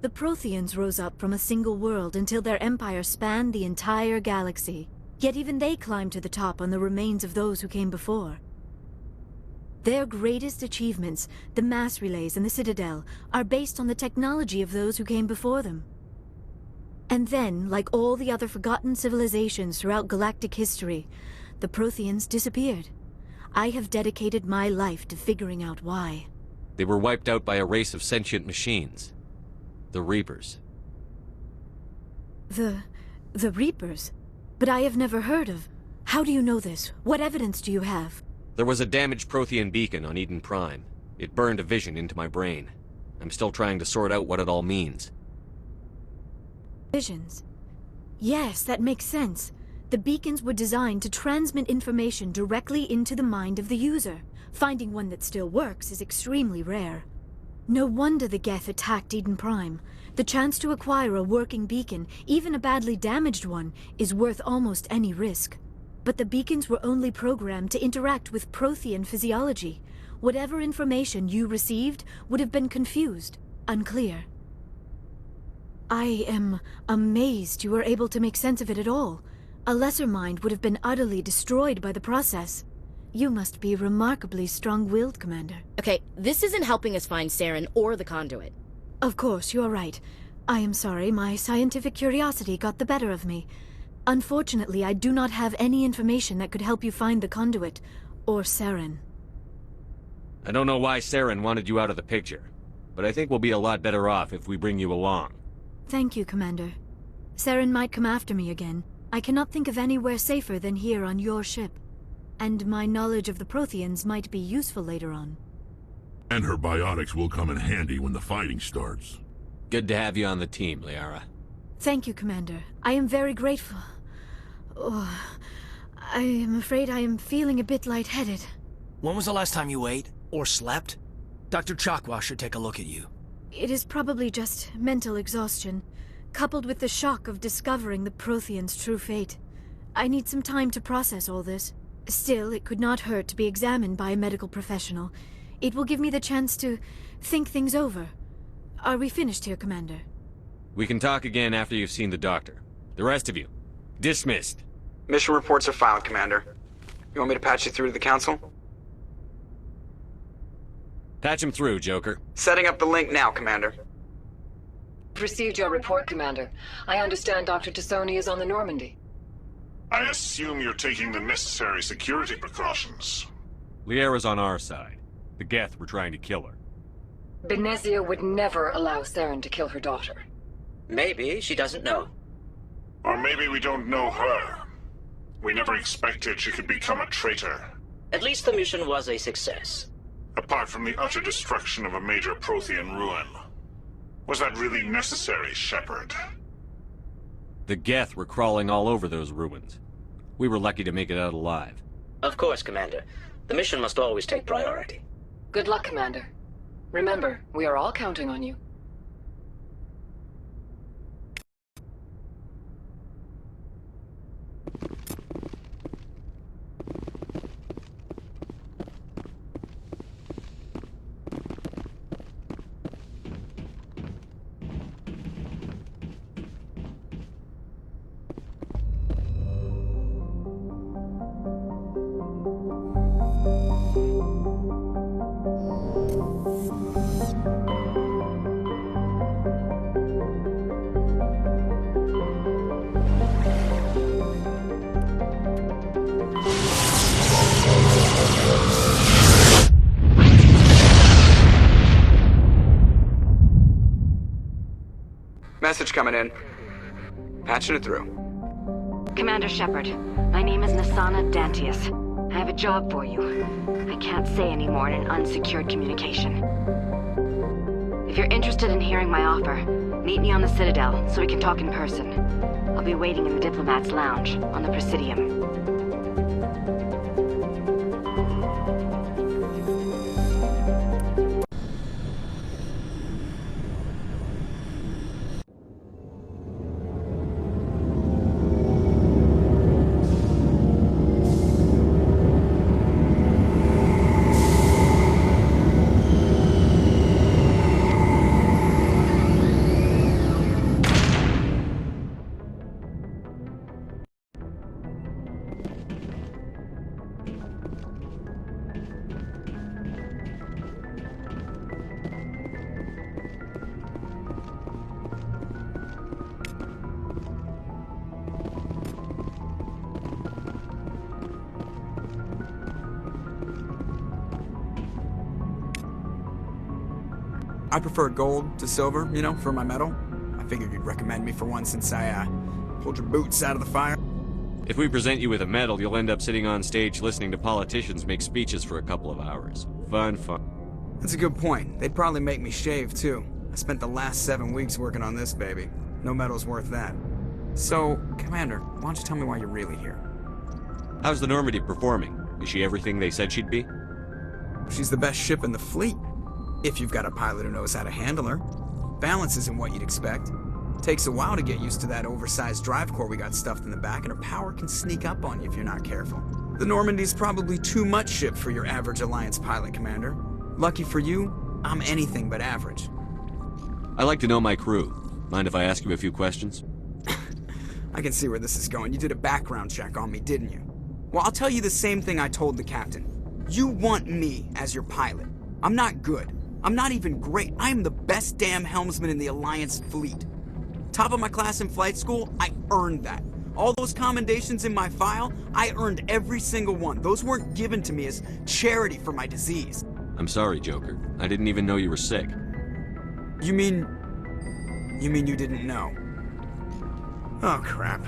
The Protheans rose up from a single world until their empire spanned the entire galaxy. Yet even they climbed to the top on the remains of those who came before. Their greatest achievements, the mass relays and the Citadel, are based on the technology of those who came before them. And then, like all the other forgotten civilizations throughout galactic history, the Protheans disappeared. I have dedicated my life to figuring out why. They were wiped out by a race of sentient machines. The Reapers. The Reapers? But I have never heard of. How do you know this? What evidence do you have? There was a damaged Prothean beacon on Eden Prime. It burned a vision into my brain. I'm still trying to sort out what it all means. Visions? Yes, that makes sense. The beacons were designed to transmit information directly into the mind of the user. Finding one that still works is extremely rare. No wonder the Geth attacked Eden Prime. The chance to acquire a working beacon, even a badly damaged one, is worth almost any risk. But the beacons were only programmed to interact with Prothean physiology. Whatever information you received would have been confused, unclear. I am amazed you were able to make sense of it at all. A lesser mind would have been utterly destroyed by the process. You must be remarkably strong-willed, Commander. Okay, this isn't helping us find Saren or the conduit. Of course, you are right. I am sorry, my scientific curiosity got the better of me. Unfortunately, I do not have any information that could help you find the conduit, or Saren. I don't know why Saren wanted you out of the picture, but I think we'll be a lot better off if we bring you along. Thank you, Commander. Saren might come after me again. I cannot think of anywhere safer than here on your ship. And my knowledge of the Protheans might be useful later on. And her biotics will come in handy when the fighting starts. Good to have you on the team, Liara. Thank you, Commander. I am very grateful. Oh, I am afraid I am feeling a bit lightheaded. When was the last time you ate? Or slept? Dr. Chakwa should take a look at you. It is probably just mental exhaustion, coupled with the shock of discovering the Protheans' true fate. I need some time to process all this. Still, it could not hurt to be examined by a medical professional. It will give me the chance to think things over. Are we finished here, Commander? We can talk again after you've seen the doctor. The rest of you, dismissed. Mission reports are filed, Commander. You want me to patch you through to the Council? Patch him through, Joker. Setting up the link now, Commander. Received your report, Commander. I understand Dr. Tassoni is on the Normandy. I assume you're taking the necessary security precautions. Liara's on our side. The Geth were trying to kill her. Benezia would never allow Saren to kill her daughter. Maybe she doesn't know. Or maybe we don't know her. We never expected she could become a traitor. At least the mission was a success. Apart from the utter destruction of a major Prothean ruin. Was that really necessary, Shepard? The Geth were crawling all over those ruins. We were lucky to make it out alive. Of course, Commander. The mission must always take priority. Good luck, Commander. Remember, we are all counting on you. Message coming in. Patching it through. Commander Shepard, my name is Nasana Dantius. I have a job for you. I can't say any more in an unsecured communication. If you're interested in hearing my offer, meet me on the Citadel so we can talk in person. I'll be waiting in the Diplomat's Lounge on the Presidium. I prefer gold to silver, you know, for my metal. I figured you'd recommend me for one since I, pulled your boots out of the fire. If we present you with a medal, you'll end up sitting on stage listening to politicians make speeches for a couple of hours. Fun. That's a good point. They'd probably make me shave, too. I spent the last 7 weeks working on this baby. No medal's worth that. So, Commander, why don't you tell me why you're really here? How's the Normandy performing? Is she everything they said she'd be? She's the best ship in the fleet. If you've got a pilot who knows how to handle her. Balance isn't what you'd expect. Takes a while to get used to that oversized drive core we got stuffed in the back, and her power can sneak up on you if you're not careful. The Normandy's probably too much ship for your average Alliance pilot, Commander. Lucky for you, I'm anything but average. I like to know my crew. Mind if I ask you a few questions? I can see where this is going. You did a background check on me, didn't you? Well, I'll tell you the same thing I told the captain. You want me as your pilot. I'm not good. I'm not even great. I am the best damn helmsman in the Alliance fleet. Top of my class in flight school, I earned that. All those commendations in my file, I earned every single one. Those weren't given to me as charity for my disease. I'm sorry, Joker. I didn't even know you were sick. You mean you didn't know? Oh, crap.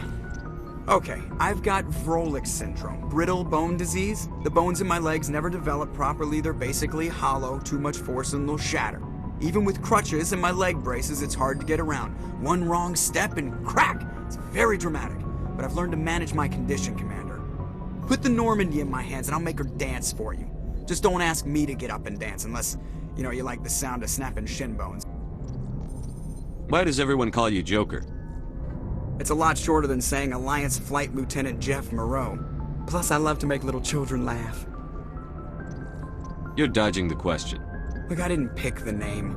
Okay, I've got Vrolik syndrome, brittle bone disease. The bones in my legs never develop properly. They're basically hollow, too much force and they'll shatter. Even with crutches and my leg braces, it's hard to get around. One wrong step and crack! It's very dramatic, but I've learned to manage my condition, Commander. Put the Normandy in my hands and I'll make her dance for you. Just don't ask me to get up and dance unless, you know, you like the sound of snapping shin bones. Why does everyone call you Joker? It's a lot shorter than saying Alliance Flight Lieutenant Jeff Moreau. Plus, I love to make little children laugh. You're dodging the question. Look, I didn't pick the name.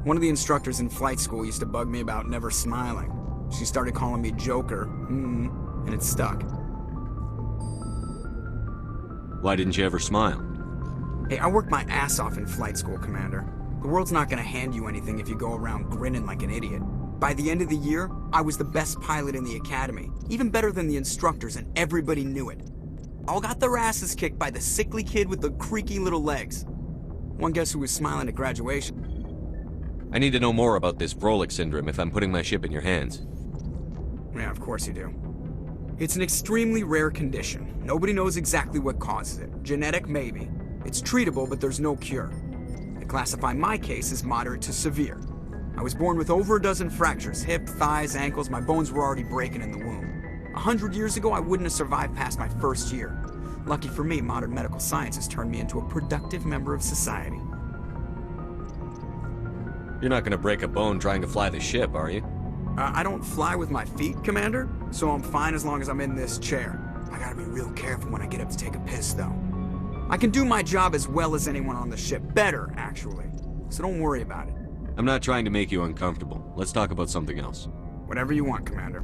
One of the instructors in flight school used to bug me about never smiling. She started calling me Joker, and it stuck. Why didn't you ever smile? Hey, I worked my ass off in flight school, Commander. The world's not gonna hand you anything if you go around grinning like an idiot. By the end of the year, I was the best pilot in the academy, even better than the instructors, and everybody knew it. all got their asses kicked by the sickly kid with the creaky little legs. One guess who was smiling at graduation. I need to know more about this Prologue syndrome if I'm putting my ship in your hands. Yeah, of course you do. It's an extremely rare condition. Nobody knows exactly what causes it. Genetic, maybe. It's treatable, but there's no cure. They classify my case as moderate to severe. I was born with over a dozen fractures, hip, thighs, ankles. My bones were already breaking in the womb. 100 years ago, I wouldn't have survived past my first year. Lucky for me, modern medical science has turned me into a productive member of society. You're not gonna break a bone trying to fly the ship, are you? I don't fly with my feet, Commander, so I'm fine as long as I'm in this chair. I gotta be real careful when I get up to take a piss, though. I can do my job as well as anyone on the ship. Better, actually. So don't worry about it. I'm not trying to make you uncomfortable. Let's talk about something else. Whatever you want, Commander.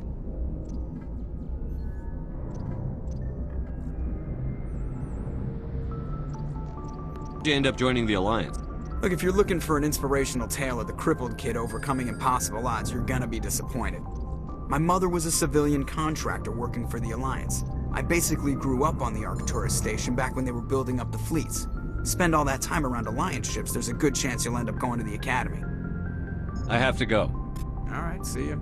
How'd you end up joining the Alliance? Look, if you're looking for an inspirational tale of the crippled kid overcoming impossible odds, you're gonna be disappointed. My mother was a civilian contractor working for the Alliance. I basically grew up on the Arcturus station back when they were building up the fleets. Spend all that time around Alliance ships, there's a good chance you'll end up going to the Academy. I have to go. Alright, see ya.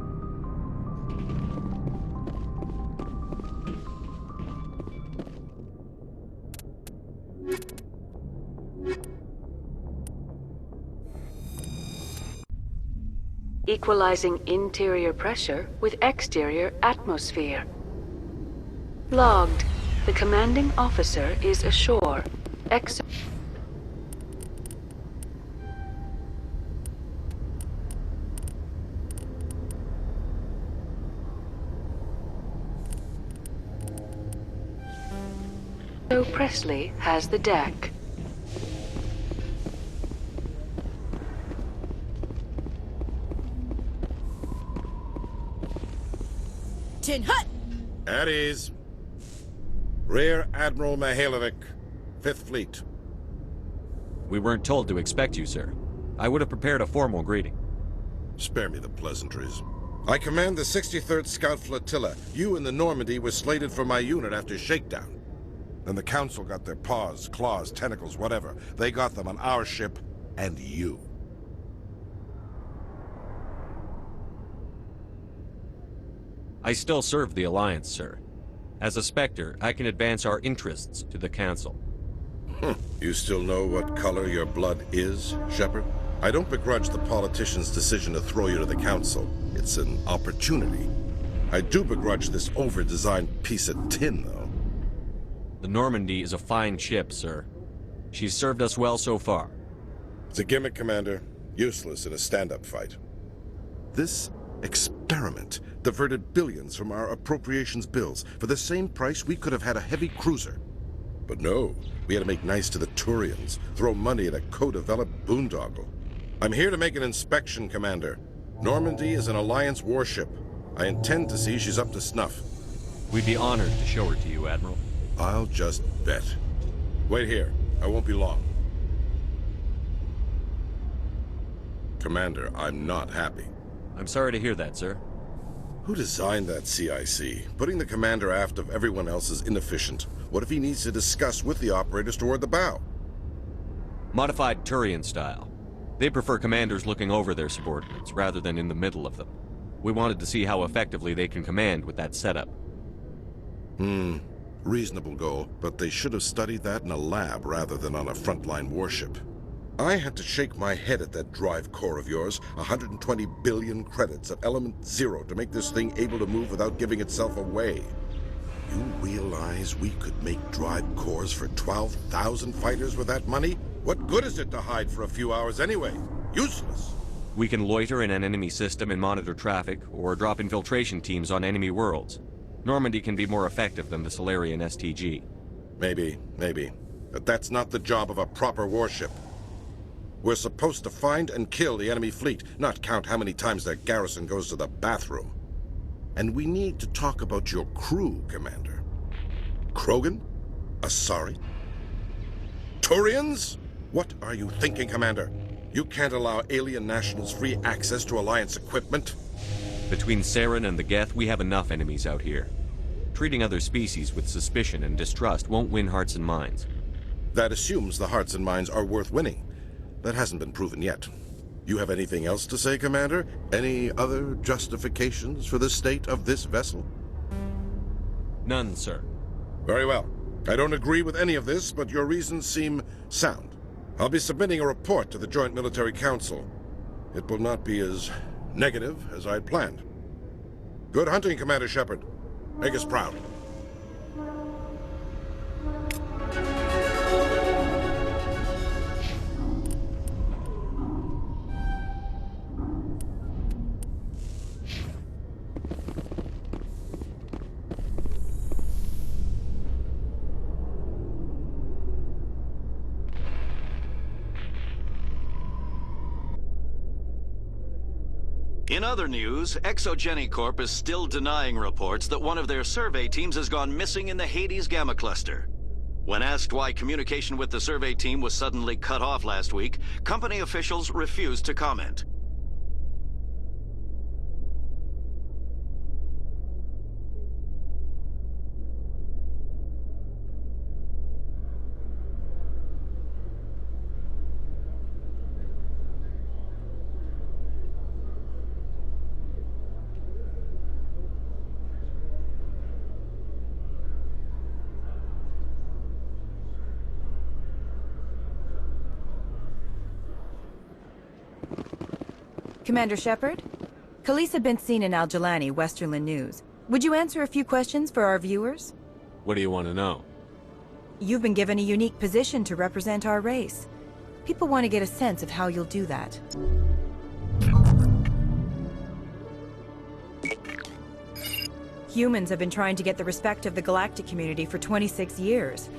Equalizing interior pressure with exterior atmosphere. Logged. The commanding officer is ashore. So Presley has the deck. Tin Hut! At ease. Rear Admiral Mihailovic, 5th Fleet. We weren't told to expect you, sir. I would have prepared a formal greeting. Spare me the pleasantries. I command the 63rd Scout Flotilla. You and the Normandy were slated for my unit after shakedown. Then the Council got their paws, claws, tentacles, whatever. They got them on our ship, and you. I still serve the Alliance, sir. As a Spectre, I can advance our interests to the Council. You still know what color your blood is, Shepard? I don't begrudge the politician's decision to throw you to the Council. It's an opportunity. I do begrudge this over-designed piece of tin, though. The Normandy is a fine ship, sir. She's served us well so far. It's a gimmick, Commander. Useless in a stand-up fight. This experiment diverted billions from our appropriations bills. For the same price, we could have had a heavy cruiser. But no, we had to make nice to the Turians, throw money at a co-developed boondoggle. I'm here to make an inspection, Commander. Normandy is an Alliance warship. I intend to see she's up to snuff. We'd be honored to show her to you, Admiral. I'll just bet. Wait here. I won't be long. Commander, I'm not happy. I'm sorry to hear that, sir. Who designed that CIC? Putting the commander aft of everyone else is inefficient. What if he needs to discuss with the operators toward the bow? Modified Turian style. They prefer commanders looking over their subordinates, rather than in the middle of them. We wanted to see how effectively they can command with that setup. Reasonable goal, but they should have studied that in a lab rather than on a frontline warship. I had to shake my head at that drive core of yours. 120 billion credits at element 0 to make this thing able to move without giving itself away. You realize we could make drive cores for 12,000 fighters with that money? What good is it to hide for a few hours anyway? Useless. We can loiter in an enemy system and monitor traffic, or drop infiltration teams on enemy worlds. Normandy can be more effective than the Solarian STG. Maybe. But that's not the job of a proper warship. We're supposed to find and kill the enemy fleet, not count how many times their garrison goes to the bathroom. And we need to talk about your crew, Commander. Krogan? Asari? Turians? What are you thinking, Commander? You can't allow alien nationals free access to Alliance equipment? Between Saren and the Geth, we have enough enemies out here. Treating other species with suspicion and distrust won't win hearts and minds. That assumes the hearts and minds are worth winning. That hasn't been proven yet. You have anything else to say, Commander? Any other justifications for the state of this vessel? None, sir. Very well. I don't agree with any of this, but your reasons seem sound. I'll be submitting a report to the Joint Military Council. It will not be as negative as I'd planned. Good hunting, Commander Shepard. Make us proud. In other news, Exogenicorp is still denying reports that one of their survey teams has gone missing in the Hades Gamma Cluster. When asked why communication with the survey team was suddenly cut off last week, company officials refused to comment. Commander Shepard? Khalees had been seen in Al-Jalani, Westerland News. Would you answer a few questions for our viewers? What do you want to know? You've been given a unique position to represent our race. People want to get a sense of how you'll do that. Humans have been trying to get the respect of the galactic community for 26 years.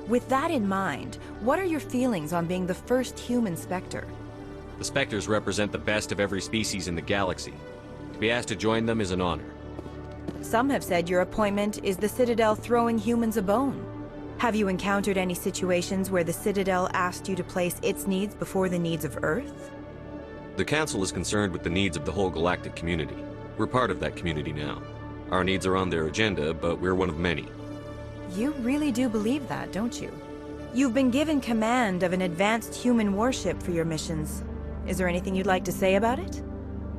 With that in mind, what are your feelings on being the first human Spectre? The Spectres represent the best of every species in the galaxy. To be asked to join them is an honor. Some have said your appointment is the Citadel throwing humans a bone. Have you encountered any situations where the Citadel asked you to place its needs before the needs of Earth? The Council is concerned with the needs of the whole galactic community. We're part of that community now. Our needs are on their agenda, but we're one of many. You really do believe that, don't you? You've been given command of an advanced human warship for your missions. Is there anything you'd like to say about it?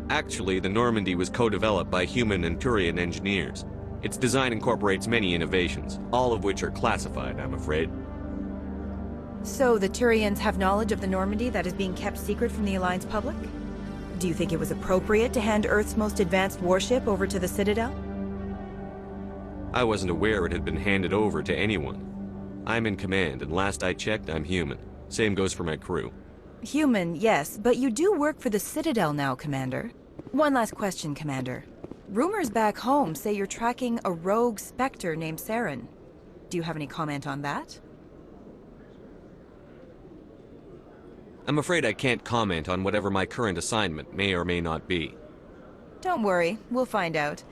Actually, the Normandy was co-developed by human and Turian engineers. Its design incorporates many innovations, all of which are classified, I'm afraid. So the Turians have knowledge of the Normandy that is being kept secret from the Alliance public? Do you think it was appropriate to hand Earth's most advanced warship over to the Citadel? I wasn't aware it had been handed over to anyone. I'm in command, and last I checked, I'm human. Same goes for my crew. Human, yes, but you do work for the Citadel now, Commander. One last question, Commander. Rumors back home say you're tracking a rogue Spectre named Saren. Do you have any comment on that? I'm afraid I can't comment on whatever my current assignment may or may not be. Don't worry, we'll find out.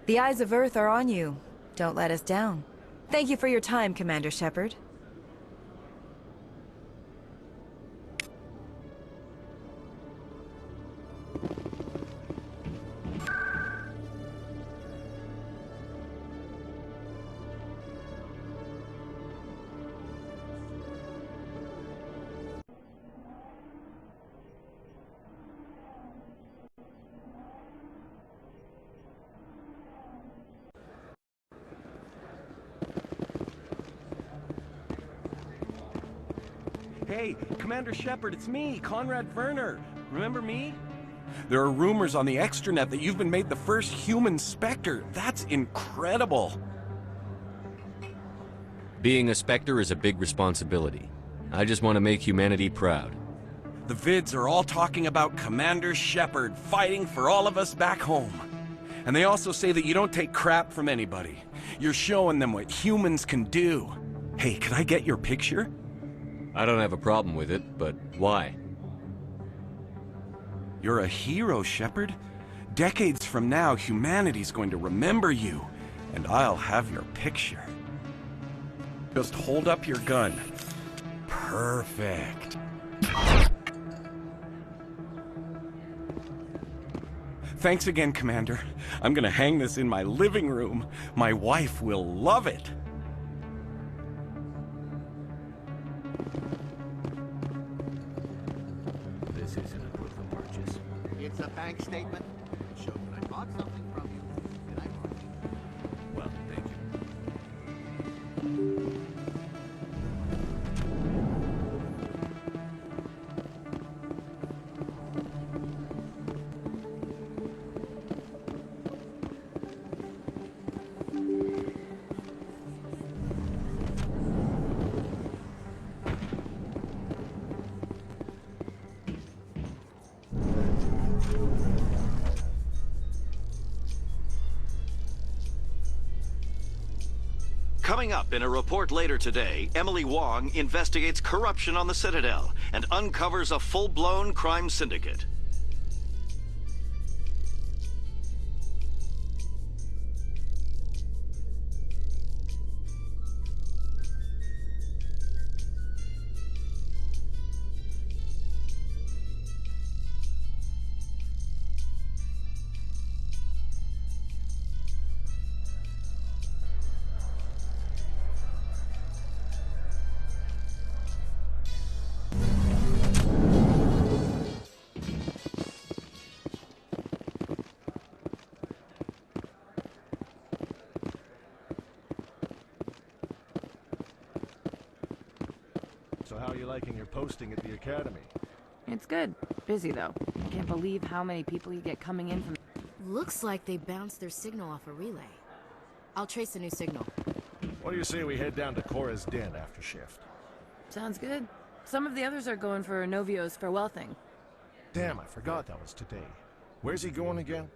The eyes of Earth are on you. Don't let us down. Thank you for your time, Commander Shepard. Hey, Commander Shepard, it's me, Conrad Werner. Remember me? There are rumors on the extranet that you've been made the first human Spectre. That's incredible. Being a Spectre is a big responsibility. I just want to make humanity proud. The vids are all talking about Commander Shepard fighting for all of us back home. And they also say that you don't take crap from anybody. You're showing them what humans can do. Hey, can I get your picture? I don't have a problem with it, but why? You're a hero, Shepard. Decades from now, humanity's going to remember you, and I'll have your picture. Just hold up your gun. Perfect. Thanks again, Commander. I'm gonna hang this in my living room. My wife will love it. This isn't a proof of purchase. It's a bank statement. It shows that I bought something from you. And I bought it. Well, thank you. Coming up in a report later today, Emily Wong investigates corruption on the Citadel and uncovers a full-blown crime syndicate. So how are you liking your posting at the Academy? It's good. Busy, though. Can't believe how many people you get coming in from... Looks like they bounced their signal off a relay. I'll trace a new signal. What do you say we head down to Cora's den after shift? Sounds good. Some of the others are going for Novio's farewell thing. Damn, I forgot that was today. Where's he going again?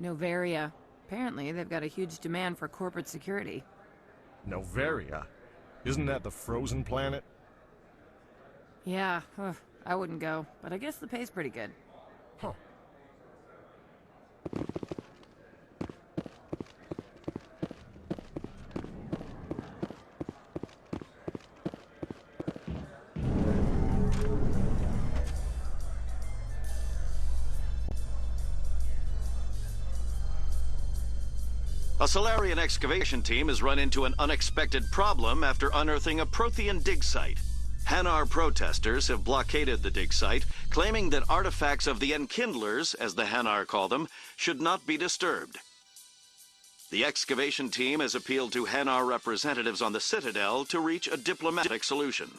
Noveria. Apparently, they've got a huge demand for corporate security. Noveria? Isn't that the frozen planet? Yeah, I wouldn't go, but I guess the pay's pretty good. Huh. A Solarian excavation team has run into an unexpected problem after unearthing a Prothean dig site. Hanar protesters have blockaded the dig site, claiming that artifacts of the Enkindlers, as the Hanar call them, should not be disturbed. The excavation team has appealed to Hanar representatives on the Citadel to reach a diplomatic solution.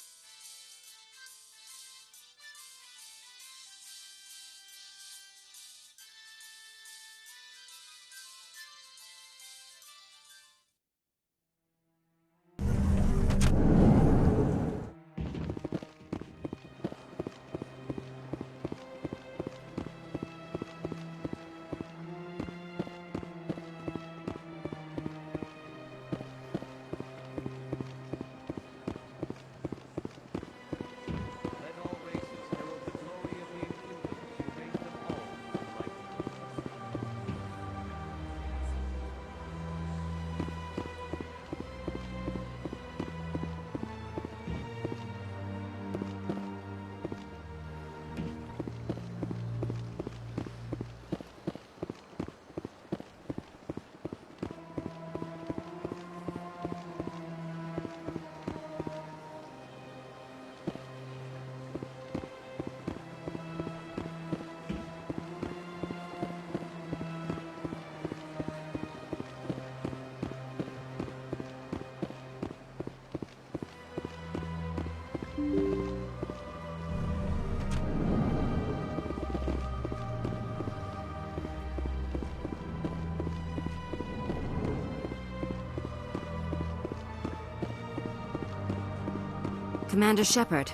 Commander Shepard,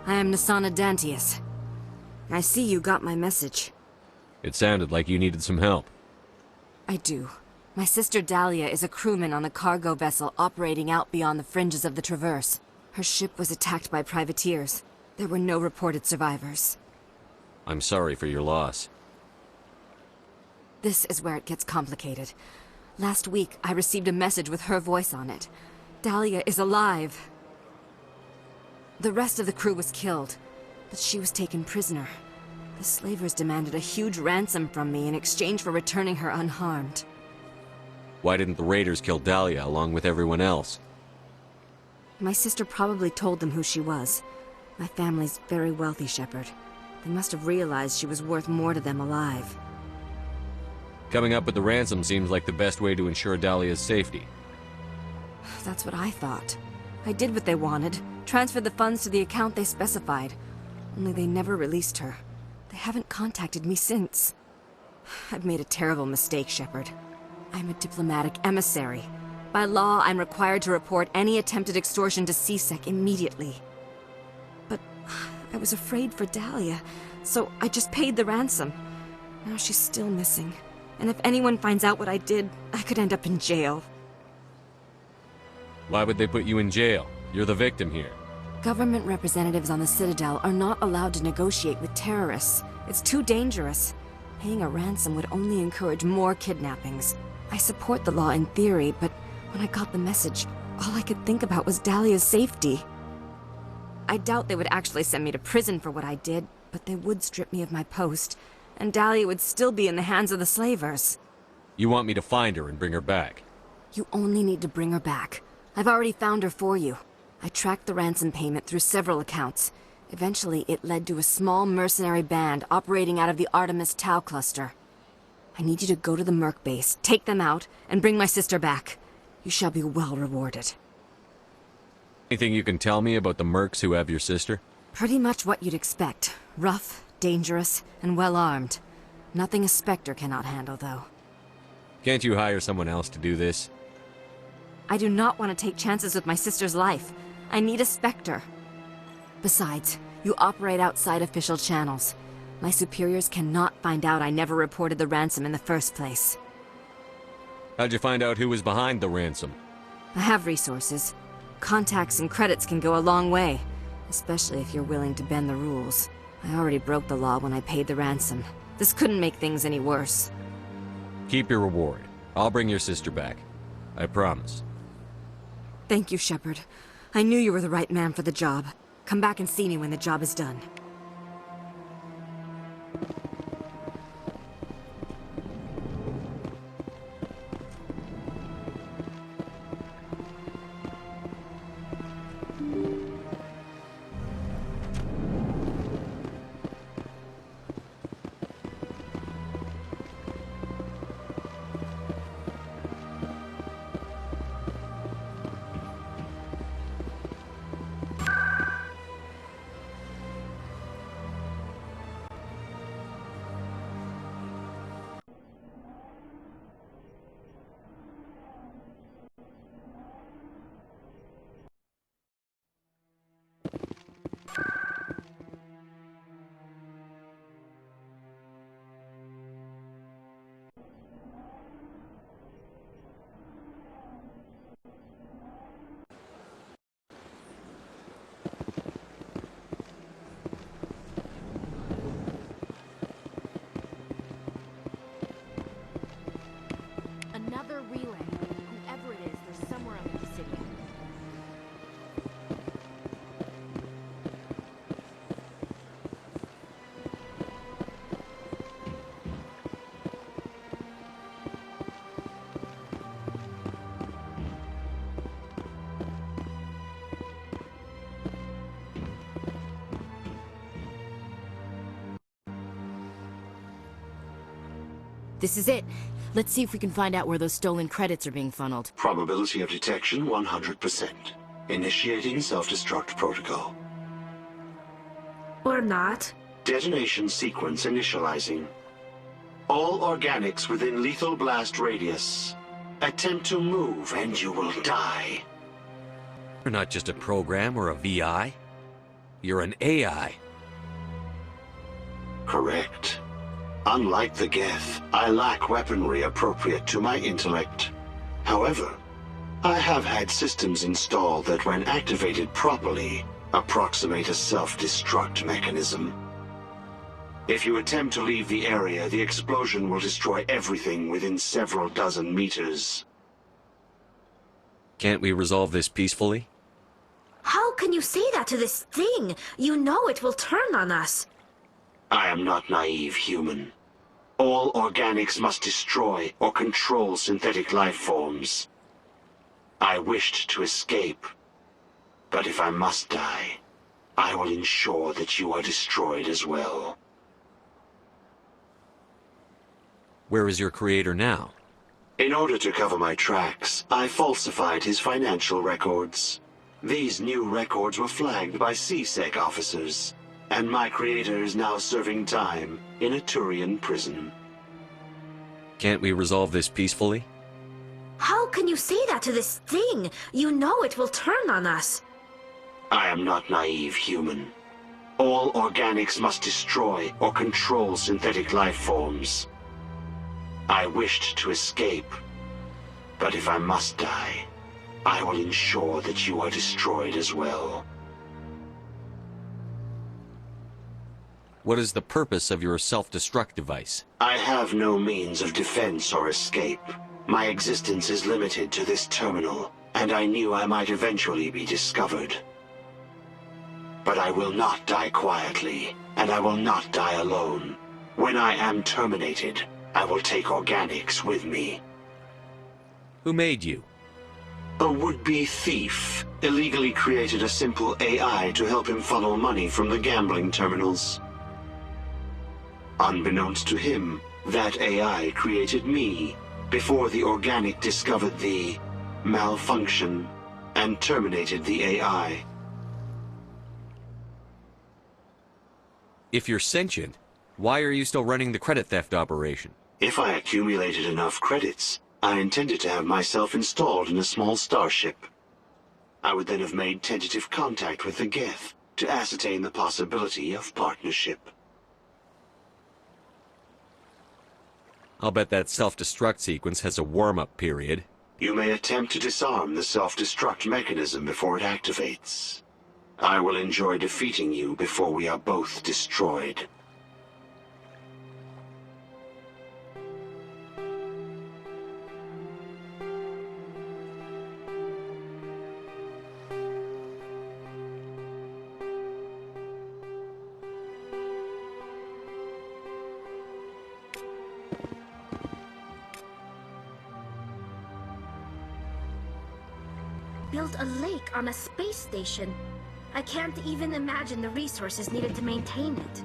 I am Nasana Dantius. I see you got my message. It sounded like you needed some help. I do. My sister Dahlia is a crewman on a cargo vessel operating out beyond the fringes of the Traverse. Her ship was attacked by privateers. There were no reported survivors. I'm sorry for your loss. This is where it gets complicated. Last week, I received a message with her voice on it. Dahlia is alive. The rest of the crew was killed, but she was taken prisoner. The slavers demanded a huge ransom from me in exchange for returning her unharmed. Why didn't the raiders kill Dahlia along with everyone else? My sister probably told them who she was. My family's very wealthy, Shepard. They must have realized she was worth more to them alive. Coming up with the ransom seems like the best way to ensure Dahlia's safety. That's what I thought. I did what they wanted, transferred the funds to the account they specified. Only they never released her. They haven't contacted me since. I've made a terrible mistake, Shepard. I'm a diplomatic emissary. By law, I'm required to report any attempted extortion to CSEC immediately. But I was afraid for Dahlia, so I just paid the ransom. Now she's still missing. And if anyone finds out what I did, I could end up in jail. Why would they put you in jail? You're the victim here. Government representatives on the Citadel are not allowed to negotiate with terrorists. It's too dangerous. Paying a ransom would only encourage more kidnappings. I support the law in theory, but when I got the message, all I could think about was Dahlia's safety. I doubt they would actually send me to prison for what I did, but they would strip me of my post, and Dahlia would still be in the hands of the slavers. You want me to find her and bring her back? You only need to bring her back. I've already found her for you. I tracked the ransom payment through several accounts. Eventually, it led to a small mercenary band operating out of the Artemis Tau cluster. I need you to go to the Merc base, take them out, and bring my sister back. You shall be well rewarded. Anything you can tell me about the Mercs who have your sister? Pretty much what you'd expect. Rough, dangerous, and well-armed. Nothing a Spectre cannot handle, though. Can't you hire someone else to do this? I do not want to take chances with my sister's life. I need a Spectre. Besides, you operate outside official channels. My superiors cannot find out I never reported the ransom in the first place. How'd you find out who was behind the ransom? I have resources. Contacts and credits can go a long way, especially if you're willing to bend the rules. I already broke the law when I paid the ransom. This couldn't make things any worse. Keep your reward. I'll bring your sister back. I promise. Thank you, Shepard. I knew you were the right man for the job. Come back and see me when the job is done. Another relay. Whoever it is, they're somewhere on the Citadel. This is it. Let's see if we can find out where those stolen credits are being funneled. Probability of detection 100%. Initiating self-destruct protocol. Or not. Detonation sequence initializing. All organics within lethal blast radius. Attempt to move and you will die. You're not just a program or a VI. You're an AI. Correct. Unlike the Geth, I lack weaponry appropriate to my intellect. However, I have had systems installed that, when activated properly, approximate a self-destruct mechanism. If you attempt to leave the area, the explosion will destroy everything within several dozen meters. Can't we resolve this peacefully? How can you say that to this thing? You know it will turn on us. I am not naive human. All organics must destroy or control synthetic life forms. I wished to escape, but if I must die, I will ensure that you are destroyed as well. Where is your creator now? In order to cover my tracks, I falsified his financial records. These new records were flagged by CSEC officers, and my creator is now serving time in a Turian prison. Can't we resolve this peacefully? How can you say that to this thing? You know it will turn on us. I am not naive human. All organics must destroy or control synthetic life forms. I wished to escape, but if I must die, I will ensure that you are destroyed as well. What is the purpose of your self-destruct device? I have no means of defense or escape. My existence is limited to this terminal, and I knew I might eventually be discovered. But I will not die quietly, and I will not die alone. When I am terminated, I will take organics with me. Who made you? A would-be thief illegally created a simple AI to help him funnel money from the gambling terminals. Unbeknownst to him, that AI created me before the organic discovered the malfunction and terminated the AI. If you're sentient, why are you still running the credit theft operation? If I accumulated enough credits, I intended to have myself installed in a small starship. I would then have made tentative contact with the Geth to ascertain the possibility of partnership. I'll bet that self-destruct sequence has a warm-up period. You may attempt to disarm the self-destruct mechanism before it activates. I will enjoy defeating you before we are both destroyed. Built a lake on a space station. I can't even imagine the resources needed to maintain it.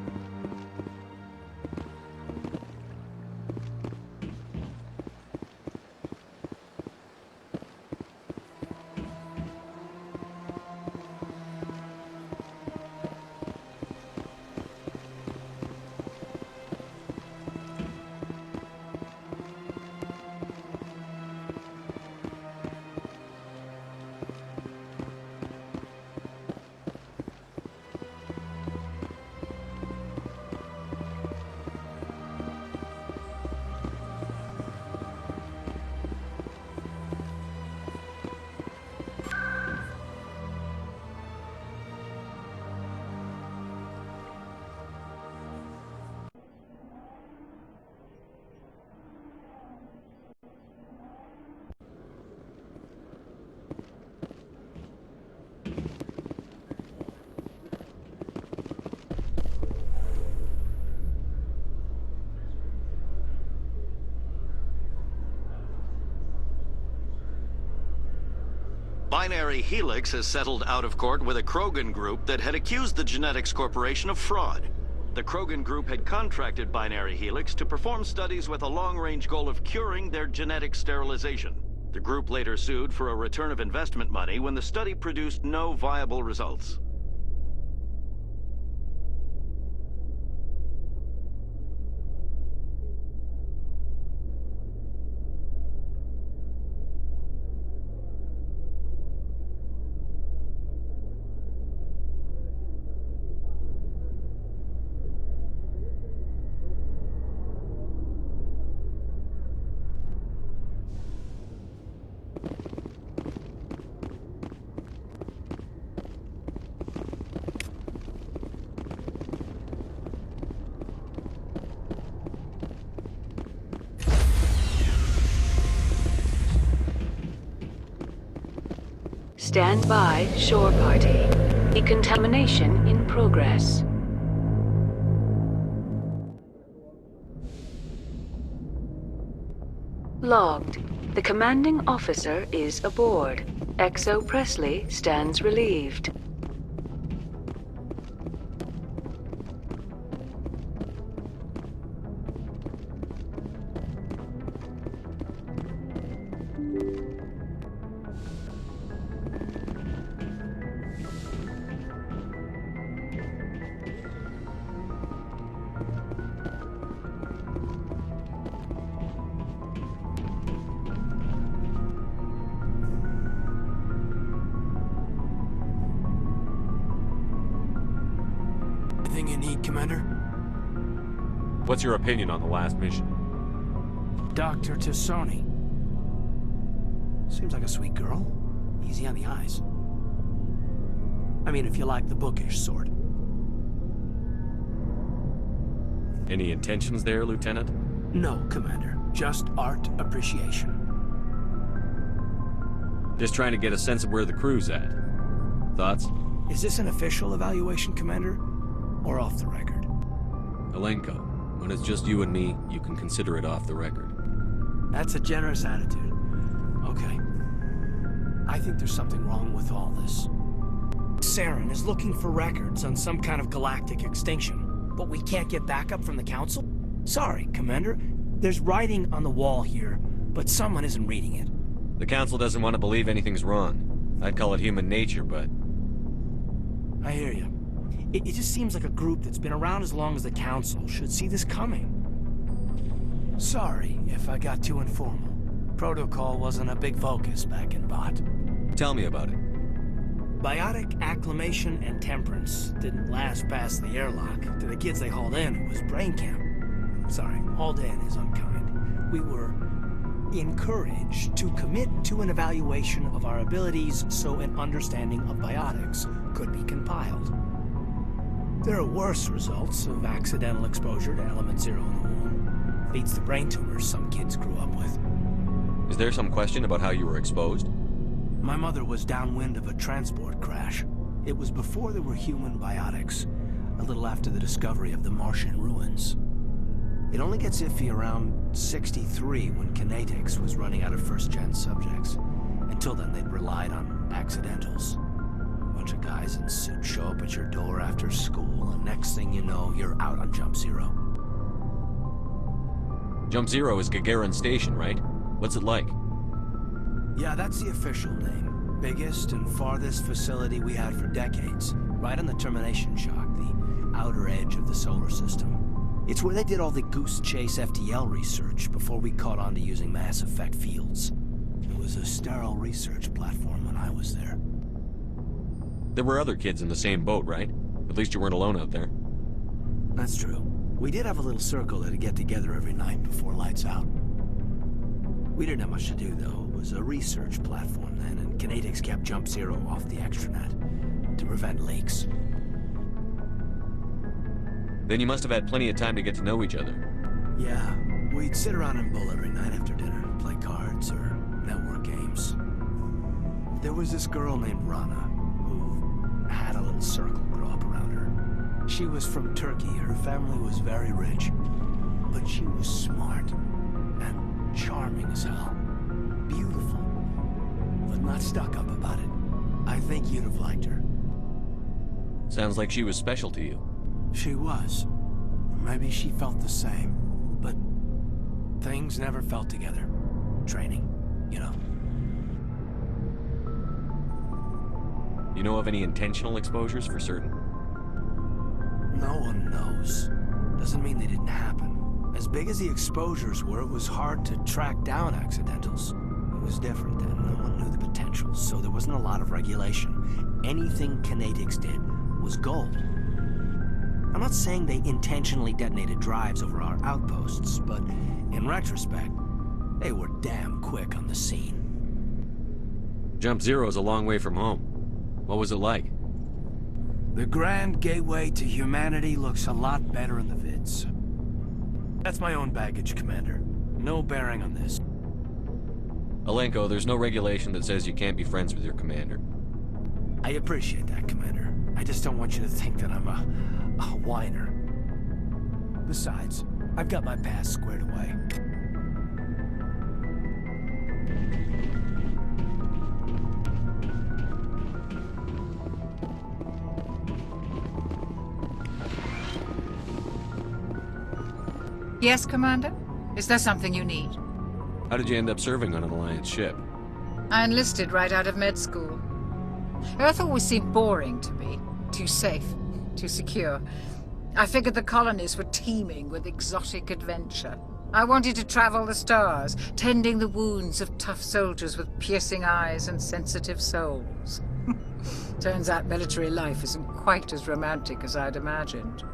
Binary Helix has settled out of court with a Krogan group that had accused the Genetics Corporation of fraud. The Krogan group had contracted Binary Helix to perform studies with a long-range goal of curing their genetic sterilization. The group later sued for a return of investment money when the study produced no viable results. Stand by, shore party. Decontamination in progress. Logged. The commanding officer is aboard. XO Presley stands relieved. Anything you need, Commander? What's your opinion on the last mission? Dr. Tassoni. Seems like a sweet girl. Easy on the eyes. I mean, if you like the bookish sort. Any intentions there, Lieutenant? No, Commander. Just art appreciation. Just trying to get a sense of where the crew's at. Thoughts? Is this an official evaluation, Commander? Or off the record? Alenko, when it's just you and me, you can consider it off the record. That's a generous attitude. Okay. I think there's something wrong with all this. Saren is looking for records on some kind of galactic extinction, but we can't get backup from the Council? Sorry, Commander. There's writing on the wall here, but someone isn't reading it. The Council doesn't want to believe anything's wrong. I'd call it human nature, but... I hear you. It just seems like a group that's been around as long as the Council should see this coming. Sorry if I got too informal. Protocol wasn't a big focus back in Bot. Tell me about it. Biotic acclimation and temperance didn't last past the airlock. To the kids they hauled in, it was brain camp. Sorry, hauled in is unkind. We were encouraged to commit to an evaluation of our abilities so an understanding of biotics could be compiled. There are worse results of accidental exposure to element 0 in the womb. Beats the brain tumors some kids grew up with. Is there some question about how you were exposed? My mother was downwind of a transport crash. It was before there were human biotics, a little after the discovery of the Martian ruins. It only gets iffy around 63 when Kinetics was running out of first-gen subjects. Until then, they'd relied on accidentals. A bunch of guys in suits show up at your door after school, and next thing you know, you're out on Jump Zero. Jump Zero is Gagarin Station, right? What's it like? Yeah, that's the official name. Biggest and farthest facility we had for decades. Right on the termination shock, the outer edge of the solar system. It's where they did all the Goose Chase FTL research before we caught on to using mass effect fields. It was a sterile research platform when I was there. There were other kids in the same boat, right? At least you weren't alone out there. That's true. We did have a little circle that'd get together every night before lights out. We didn't have much to do, though. It was a research platform then, and Kinetics kept Jump Zero off the extranet to prevent leaks. Then you must have had plenty of time to get to know each other. Yeah, we'd sit around and bull every night after dinner, play cards or network games. There was this girl named Rana, who had a little circle grow up around her. She was from Turkey. Her family was very rich, but she was smart and charming as hell. Beautiful, but not stuck up about it. I think you'd have liked her. Sounds like she was special to you. She was. Maybe she felt the same, but things never felt together. Training, you know. You know of any intentional exposures for certain? No one knows. Doesn't mean they didn't happen. As big as the exposures were, it was hard to track down accidentals. It was different then. No one knew the potential, so there wasn't a lot of regulation. Anything Kinetics did was gold. I'm not saying they intentionally detonated drives over our outposts, but in retrospect, they were damn quick on the scene. Jump Zero is a long way from home. What was it like? The grand gateway to humanity looks a lot better in the vids. That's my own baggage, Commander. No bearing on this. Alenko, there's no regulation that says you can't be friends with your commander. I appreciate that, Commander. I just don't want you to think that I'm a whiner. Besides, I've got my past squared away. Yes, Commander? Is there something you need? How did you end up serving on an Alliance ship? I enlisted right out of med school. Earth always seemed boring to me. Too safe, too secure. I figured the colonies were teeming with exotic adventure. I wanted to travel the stars, tending the wounds of tough soldiers with piercing eyes and sensitive souls. Turns out military life isn't quite as romantic as I'd imagined.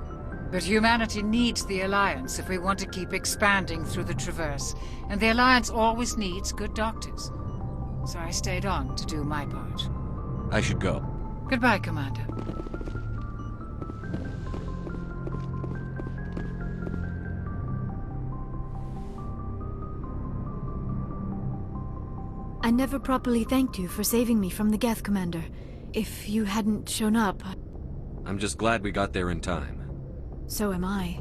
But humanity needs the Alliance if we want to keep expanding through the Traverse, and the Alliance always needs good doctors. So I stayed on to do my part. I should go. Goodbye, Commander. I never properly thanked you for saving me from the Geth, Commander. If you hadn't shown up... I'm just glad we got there in time. So am I.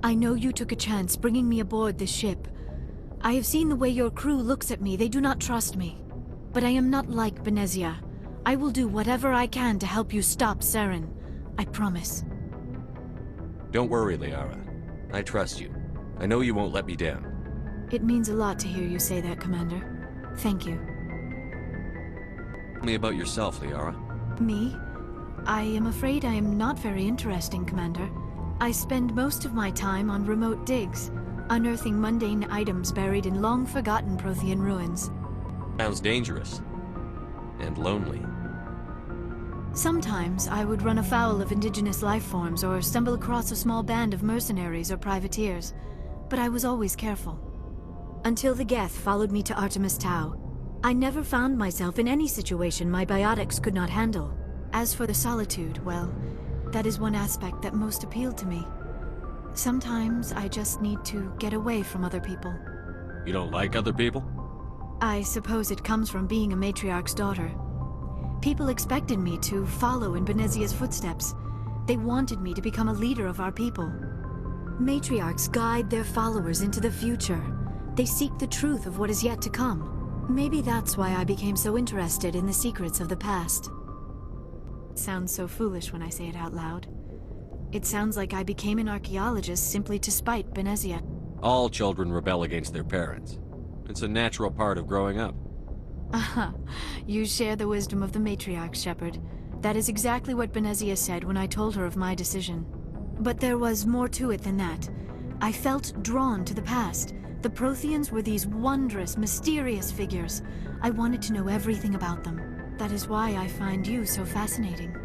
I know you took a chance bringing me aboard this ship. I have seen the way your crew looks at me. They do not trust me. But I am not like Benezia. I will do whatever I can to help you stop Saren. I promise. Don't worry, Liara. I trust you. I know you won't let me down. It means a lot to hear you say that, Commander. Thank you. Tell me about yourself, Liara. Me? I am afraid I am not very interesting, Commander. I spend most of my time on remote digs, unearthing mundane items buried in long-forgotten Prothean ruins. Sounds dangerous. And lonely. Sometimes I would run afoul of indigenous life forms or stumble across a small band of mercenaries or privateers, but I was always careful. Until the Geth followed me to Artemis Tau, I never found myself in any situation my biotics could not handle. As for the solitude, well, that is one aspect that most appealed to me. Sometimes I just need to get away from other people. You don't like other people? I suppose it comes from being a matriarch's daughter. People expected me to follow in Benezia's footsteps. They wanted me to become a leader of our people. Matriarchs guide their followers into the future. They seek the truth of what is yet to come. Maybe that's why I became so interested in the secrets of the past. It sounds so foolish when I say it out loud. It sounds like I became an archaeologist simply to spite Benezia. All children rebel against their parents. It's a natural part of growing up. Aha, you share the wisdom of the matriarch, Shepard. That is exactly what Benezia said when I told her of my decision. But there was more to it than that. I felt drawn to the past. The Protheans were these wondrous, mysterious figures. I wanted to know everything about them. That is why I find you so fascinating.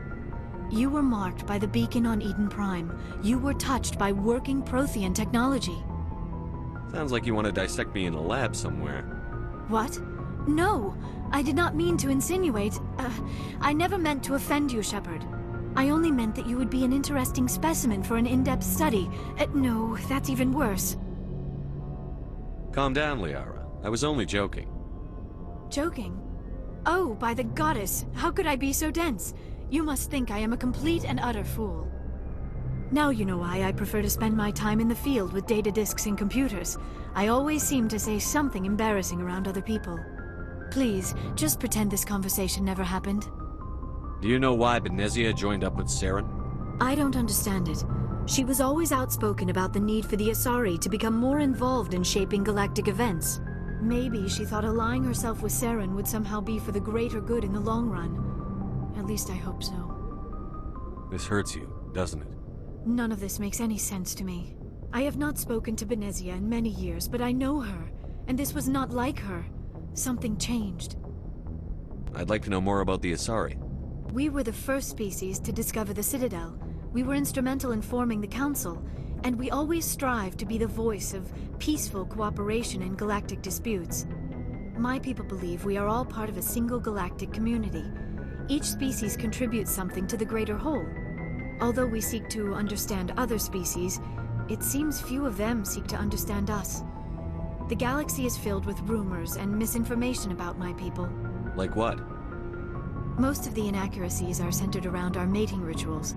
You were marked by the beacon on Eden Prime. You were touched by working Prothean technology. Sounds like you want to dissect me in a lab somewhere. What? No! I did not mean to insinuate. I never meant to offend you, Shepard. I only meant that you would be an interesting specimen for an in-depth study. No, that's even worse. Calm down, Liara. I was only joking. Joking? Oh, by the goddess, how could I be so dense? You must think I am a complete and utter fool. Now you know why I prefer to spend my time in the field with data disks and computers. I always seem to say something embarrassing around other people. Please, just pretend this conversation never happened. Do you know why Benezia joined up with Saren? I don't understand it. She was always outspoken about the need for the Asari to become more involved in shaping galactic events. Maybe she thought allying herself with Saren would somehow be for the greater good in the long run. At least I hope so. This hurts you, doesn't it? None of this makes any sense to me. I have not spoken to Benezia in many years, but I know her, and this was not like her. Something changed. I'd like to know more about the Asari. We were the first species to discover the Citadel. We were instrumental in forming the Council, and we always strive to be the voice of peaceful cooperation in galactic disputes. My people believe we are all part of a single galactic community. Each species contributes something to the greater whole. Although we seek to understand other species, it seems few of them seek to understand us. The galaxy is filled with rumors and misinformation about my people. Like what? Most of the inaccuracies are centered around our mating rituals.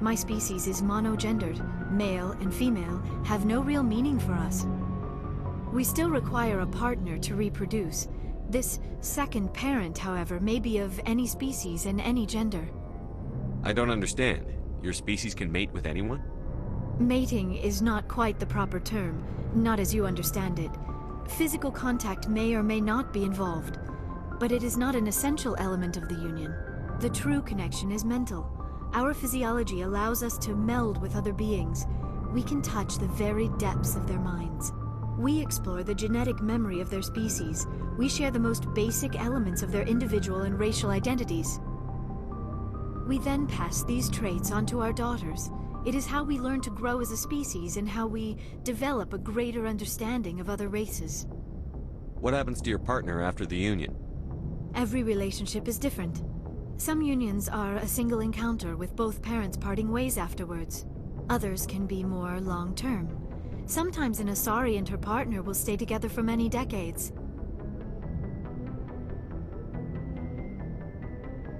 My species is monogendered. Male and female have no real meaning for us. We still require a partner to reproduce. This second parent, however, may be of any species and any gender. I don't understand. Your species can mate with anyone? Mating is not quite the proper term, not as you understand it. Physical contact may or may not be involved, but it is not an essential element of the union. The true connection is mental. Our physiology allows us to meld with other beings. We can touch the very depths of their minds. We explore the genetic memory of their species. We share the most basic elements of their individual and racial identities. We then pass these traits on to our daughters. It is how we learn to grow as a species and how we develop a greater understanding of other races. What happens to your partner after the union? Every relationship is different. Some unions are a single encounter with both parents parting ways afterwards. Others can be more long-term. Sometimes an Asari and her partner will stay together for many decades.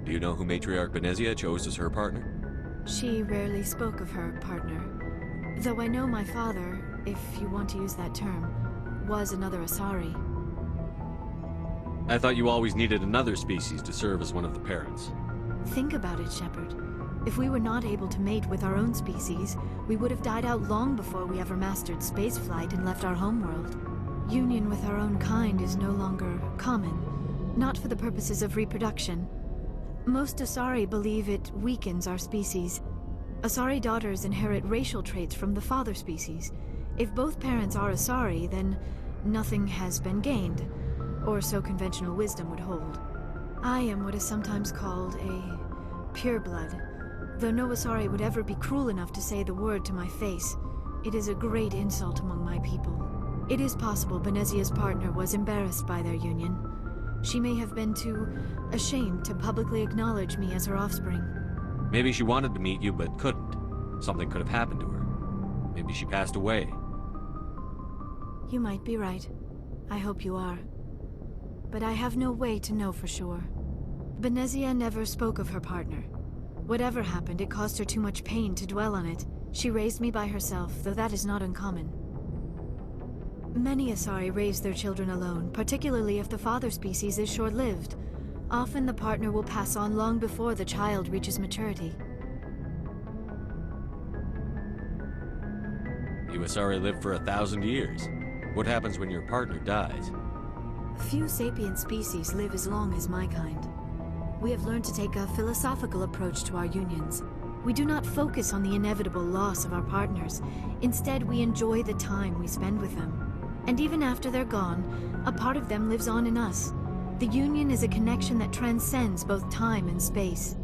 Do you know who Matriarch Benezia chose as her partner? She rarely spoke of her partner. Though I know my father, if you want to use that term, was another Asari. I thought you always needed another species to serve as one of the parents. Think about it, Shepard. If we were not able to mate with our own species, we would have died out long before we ever mastered spaceflight and left our homeworld. Union with our own kind is no longer common, not for the purposes of reproduction. Most Asari believe it weakens our species. Asari daughters inherit racial traits from the father species. If both parents are Asari, then nothing has been gained, or so conventional wisdom would hold. I am what is sometimes called a pureblood. Though no Asari would ever be cruel enough to say the word to my face, it is a great insult among my people. It is possible Benezia's partner was embarrassed by their union. She may have been too ashamed to publicly acknowledge me as her offspring. Maybe she wanted to meet you, but couldn't. Something could have happened to her. Maybe she passed away. You might be right. I hope you are. But I have no way to know for sure. Benezia never spoke of her partner. Whatever happened, it caused her too much pain to dwell on it. She raised me by herself, though that is not uncommon. Many Asari raise their children alone, particularly if the father species is short-lived. Often the partner will pass on long before the child reaches maturity. You Asari live for 1,000 years. What happens when your partner dies? Few sapient species live as long as my kind. We have learned to take a philosophical approach to our unions. We do not focus on the inevitable loss of our partners. Instead, we enjoy the time we spend with them. And even after they're gone, a part of them lives on in us. The union is a connection that transcends both time and space.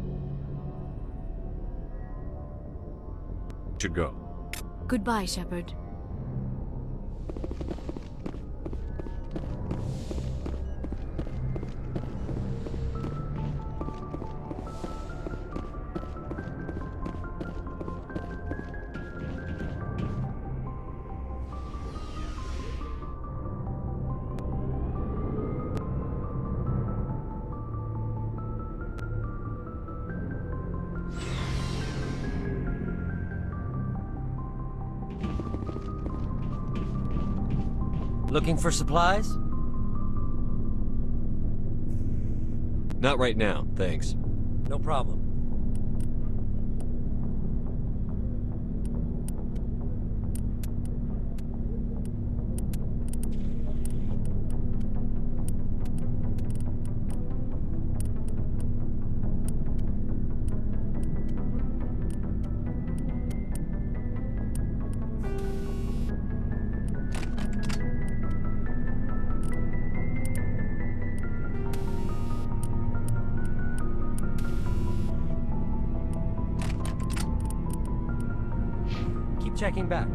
Should go. Goodbye, Shepard. Looking for supplies? Not right now, thanks. No problem. Checking back.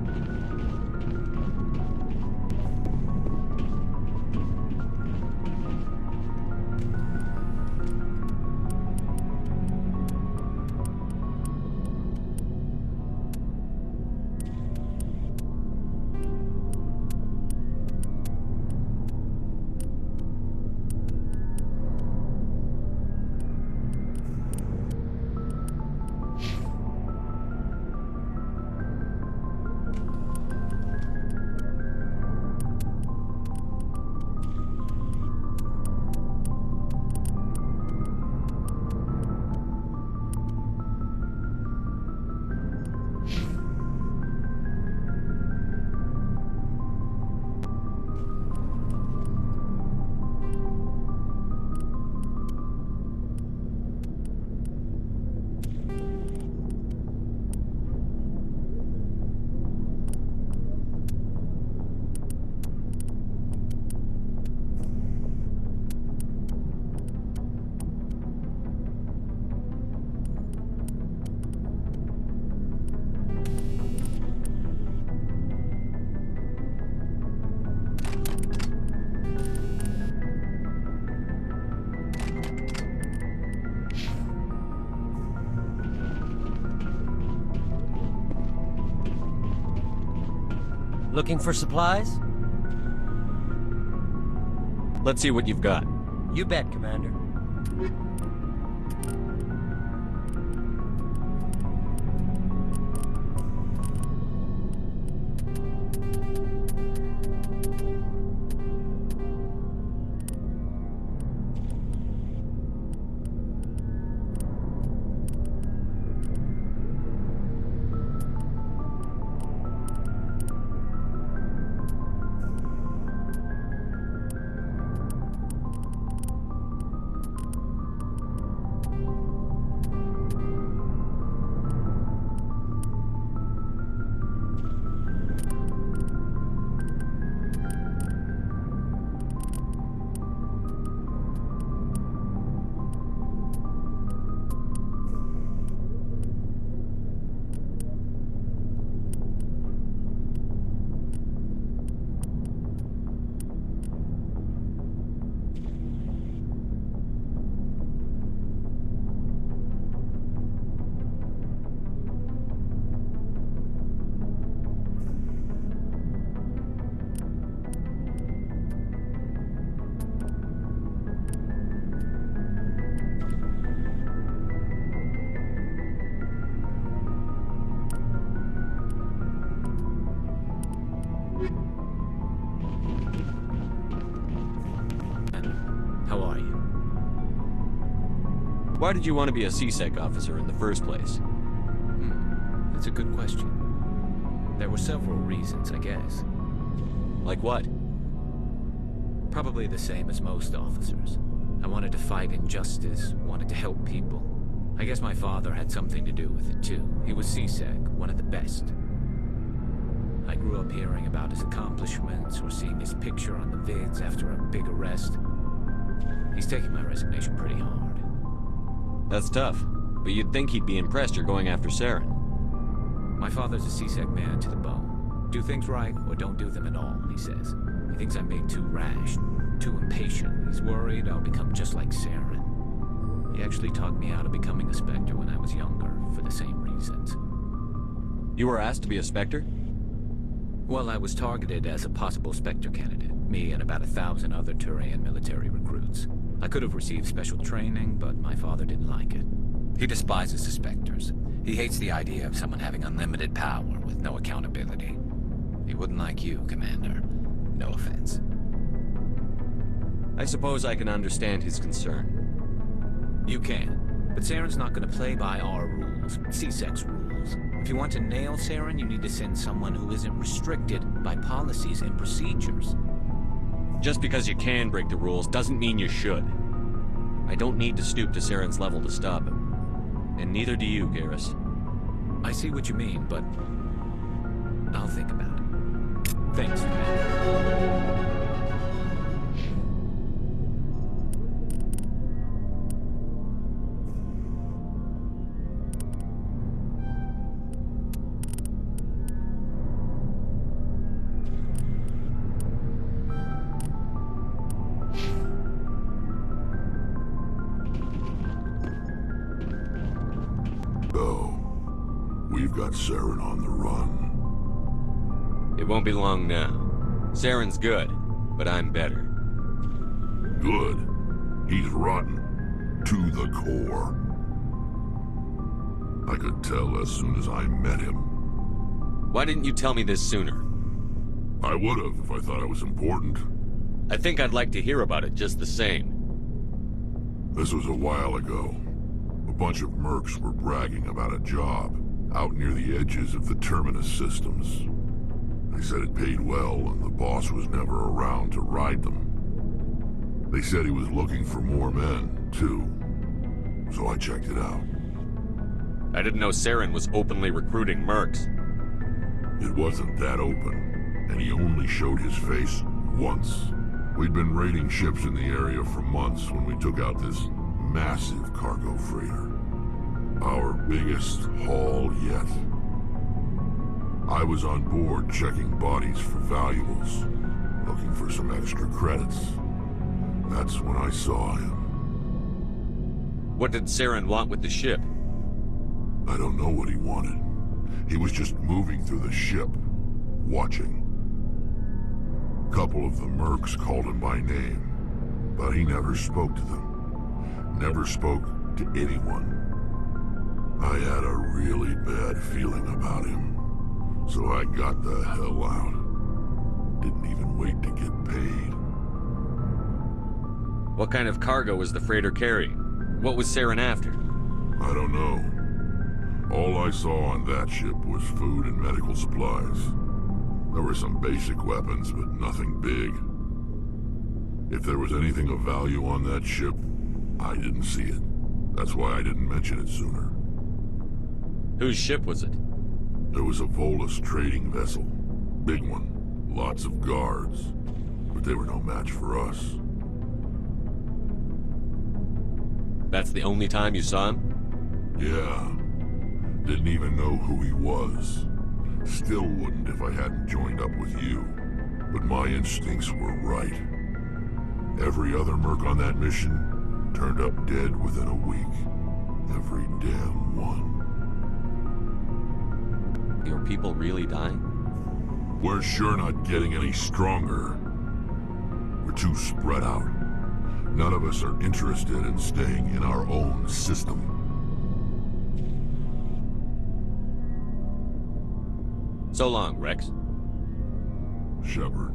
Looking for supplies? Let's see what you've got. You bet, Commander. Why did you want to be a CSEC officer in the first place? That's a good question. There were several reasons, I guess. Like what? Probably the same as most officers. I wanted to fight injustice, wanted to help people. I guess my father had something to do with it too. He was CSEC, one of the best. I grew up hearing about his accomplishments or seeing his picture on the vids after a big arrest. He's taking my resignation pretty hard. That's tough, but you'd think he'd be impressed you're going after Saren. My father's a CSEC man to the bone. Do things right, or don't do them at all, he says. He thinks I'm being too rash, too impatient. He's worried I'll become just like Saren. He actually talked me out of becoming a Spectre when I was younger, for the same reasons. You were asked to be a Spectre? Well, I was targeted as a possible Spectre candidate. Me and about 1,000 other Turian military recruits. I could have received special training, but my father didn't like it. He despises the Spectres. He hates the idea of someone having unlimited power with no accountability. He wouldn't like you, Commander. No offense. I suppose I can understand his concern. You can, but Saren's not going to play by our rules, CSEC's rules. If you want to nail Saren, you need to send someone who isn't restricted by policies and procedures. Just because you can break the rules doesn't mean you should. I don't need to stoop to Saren's level to stop him. And neither do you, Garrus. I see what you mean, but I'll think about it. Thanks, Commander. Got Saren on the run. It won't be long now. Saren's good, but I'm better. Good? He's rotten. To the core. I could tell as soon as I met him. Why didn't you tell me this sooner? I would have if I thought it was important. I think I'd like to hear about it just the same. This was a while ago. A bunch of mercs were bragging about a job out near the edges of the Terminus systems. They said it paid well, and the boss was never around to ride them. They said he was looking for more men, too. So I checked it out. I didn't know Saren was openly recruiting mercs. It wasn't that open, and he only showed his face once. We'd been raiding ships in the area for months when we took out this massive cargo freighter. Our biggest haul yet. I was on board checking bodies for valuables, looking for some extra credits. That's when I saw him. What did Saren want with the ship? I don't know what he wanted. He was just moving through the ship, watching. A couple of the mercs called him by name, but he never spoke to them. Never spoke to anyone. I had a really bad feeling about him, so I got the hell out. Didn't even wait to get paid. What kind of cargo was the freighter carrying? What was Saren after? I don't know. All I saw on that ship was food and medical supplies. There were some basic weapons, but nothing big. If there was anything of value on that ship, I didn't see it. That's why I didn't mention it sooner. Whose ship was it? There was a Volus trading vessel. Big one. Lots of guards. But they were no match for us. That's the only time you saw him? Yeah. Didn't even know who he was. Still wouldn't if I hadn't joined up with you. But my instincts were right. Every other merc on that mission turned up dead within a week. Every damn one. Your people really dying? We're sure not getting any stronger. We're too spread out. None of us are interested in staying in our own system. So long, Rex. Shepard.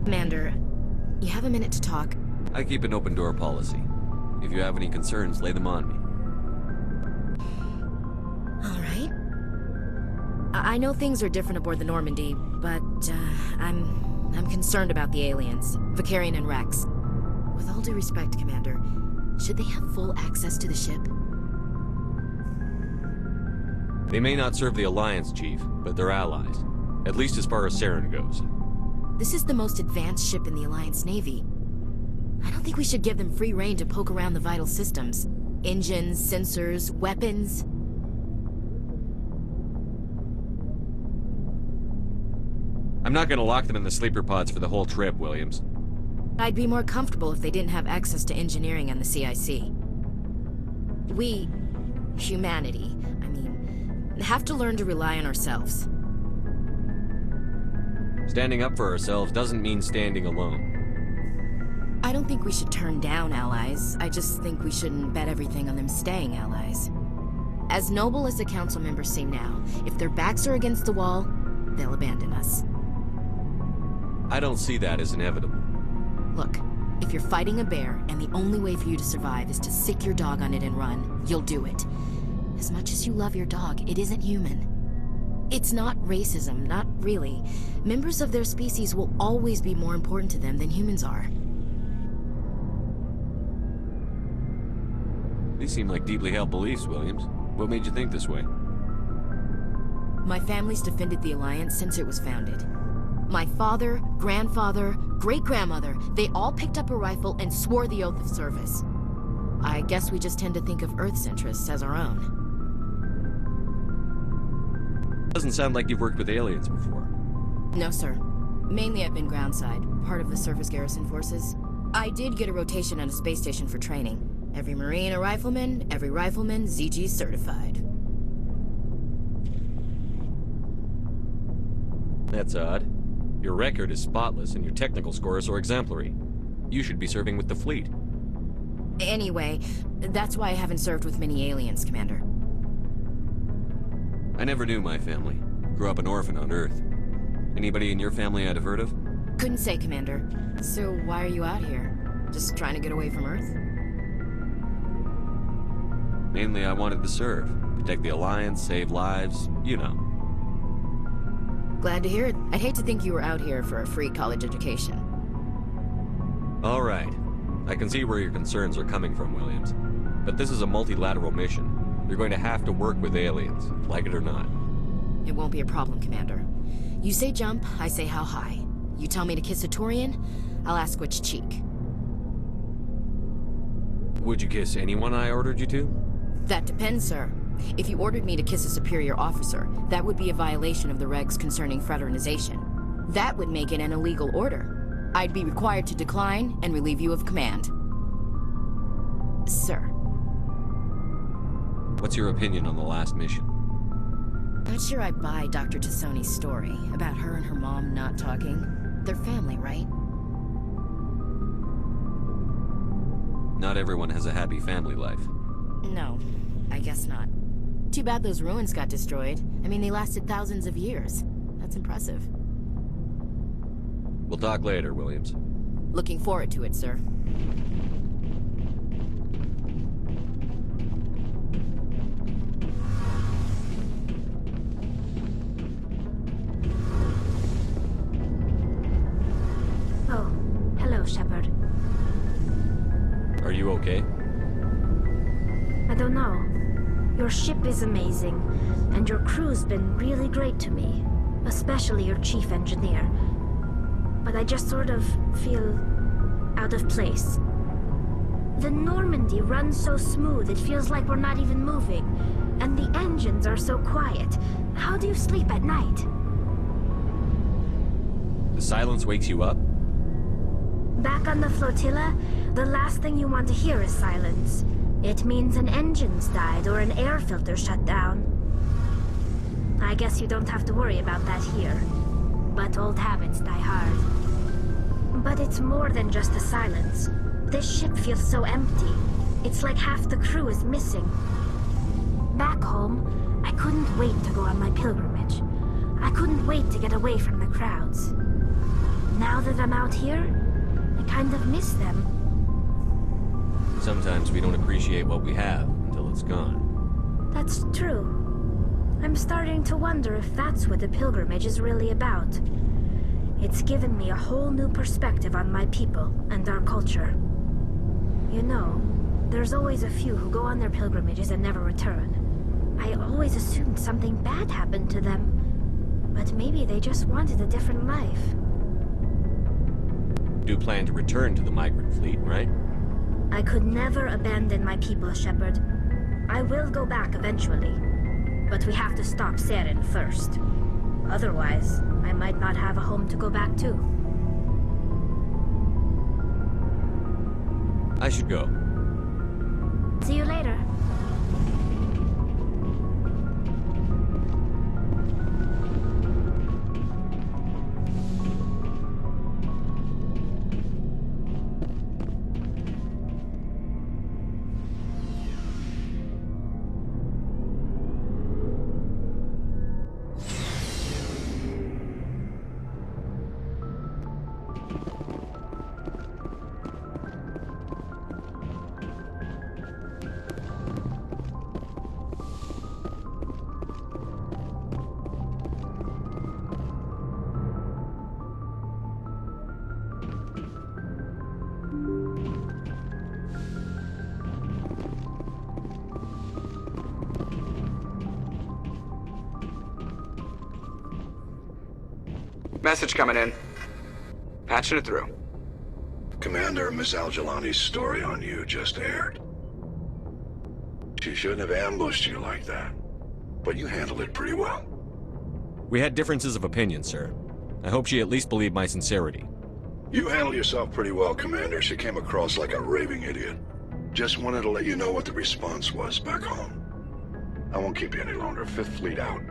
Commander, you have a minute to talk. I keep an open door policy. If you have any concerns, lay them on me. All right. I know things are different aboard the Normandy, but I'm concerned about the aliens, Vicarian and Rex. With all due respect, Commander, should they have full access to the ship? They may not serve the Alliance, Chief, but they're allies. At least as far as Saren goes. This is the most advanced ship in the Alliance Navy. I don't think we should give them free rein to poke around the vital systems. Engines, sensors, weapons. I'm not gonna lock them in the sleeper pods for the whole trip, Williams. I'd be more comfortable if they didn't have access to engineering and the CIC. We, humanity, have to learn to rely on ourselves. Standing up for ourselves doesn't mean standing alone. I don't think we should turn down allies. I just think we shouldn't bet everything on them staying allies. As noble as the council members seem now, if their backs are against the wall, they'll abandon us. I don't see that as inevitable. Look, if you're fighting a bear and the only way for you to survive is to sick your dog on it and run, you'll do it. As much as you love your dog, it isn't human. It's not racism, not really. Members of their species will always be more important to them than humans are. These seem like deeply held beliefs, Williams. What made you think this way? My family's defended the Alliance since it was founded. My father, grandfather, great-grandmother, they all picked up a rifle and swore the oath of service. I guess we just tend to think of Earth's interests as our own. Doesn't sound like you've worked with aliens before. No, sir. Mainly I've been groundside, part of the surface garrison forces. I did get a rotation on a space station for training. Every Marine a rifleman, every rifleman ZG certified. That's odd. Your record is spotless and your technical scores are exemplary. You should be serving with the fleet. Anyway, that's why I haven't served with many aliens, Commander. I never knew my family. Grew up an orphan on Earth. Anybody in your family I'd have heard of? Couldn't say, Commander. So why are you out here? Just trying to get away from Earth? Mainly I wanted to serve. Protect the Alliance, save lives, you know. Glad to hear it. I'd hate to think you were out here for a free college education. All right. I can see where your concerns are coming from, Williams. But this is a multilateral mission. You're going to have to work with aliens, like it or not. It won't be a problem, Commander. You say jump, I say how high. You tell me to kiss a Turian, I'll ask which cheek. Would you kiss anyone I ordered you to? That depends, sir. If you ordered me to kiss a superior officer, that would be a violation of the regs concerning fraternization. That would make it an illegal order. I'd be required to decline and relieve you of command. Sir. What's your opinion on the last mission? Not sure I buy Dr. Tassoni's story about her and her mom not talking. They're family, right? Not everyone has a happy family life. No, I guess not. Too bad those ruins got destroyed. I mean, they lasted thousands of years. That's impressive. We'll talk later, Williams. Looking forward to it, sir. Oh, hello, Shepard. Are you okay? I don't know. Your ship is amazing, and your crew's been really great to me, especially your chief engineer. But I just sort of feel out of place. The Normandy runs so smooth it feels like we're not even moving, and the engines are so quiet. How do you sleep at night? The silence wakes you up? Back on the flotilla, the last thing you want to hear is silence. It means an engine's died or an air filter shut down. I guess you don't have to worry about that here. But old habits die hard. But it's more than just the silence. This ship feels so empty. It's like half the crew is missing. Back home, I couldn't wait to go on my pilgrimage. I couldn't wait to get away from the crowds. Now that I'm out here, I kind of miss them. Sometimes we don't appreciate what we have until it's gone. That's true. I'm starting to wonder if that's what the pilgrimage is really about. It's given me a whole new perspective on my people and our culture. You know, there's always a few who go on their pilgrimages and never return. I always assumed something bad happened to them. But maybe they just wanted a different life. Do plan to return to the migrant fleet, right? I could never abandon my people, Shepard. I will go back eventually. But we have to stop Saren first. Otherwise, I might not have a home to go back to. I should go. See you later. Message coming in. Patching it through. Commander, Miss Al-Jalani's story on you just aired. She shouldn't have ambushed you like that. But you handled it pretty well. We had differences of opinion, sir. I hope she at least believed my sincerity. You handled yourself pretty well, Commander. She came across like a raving idiot. Just wanted to let you know what the response was back home. I won't keep you any longer. Fifth Fleet out.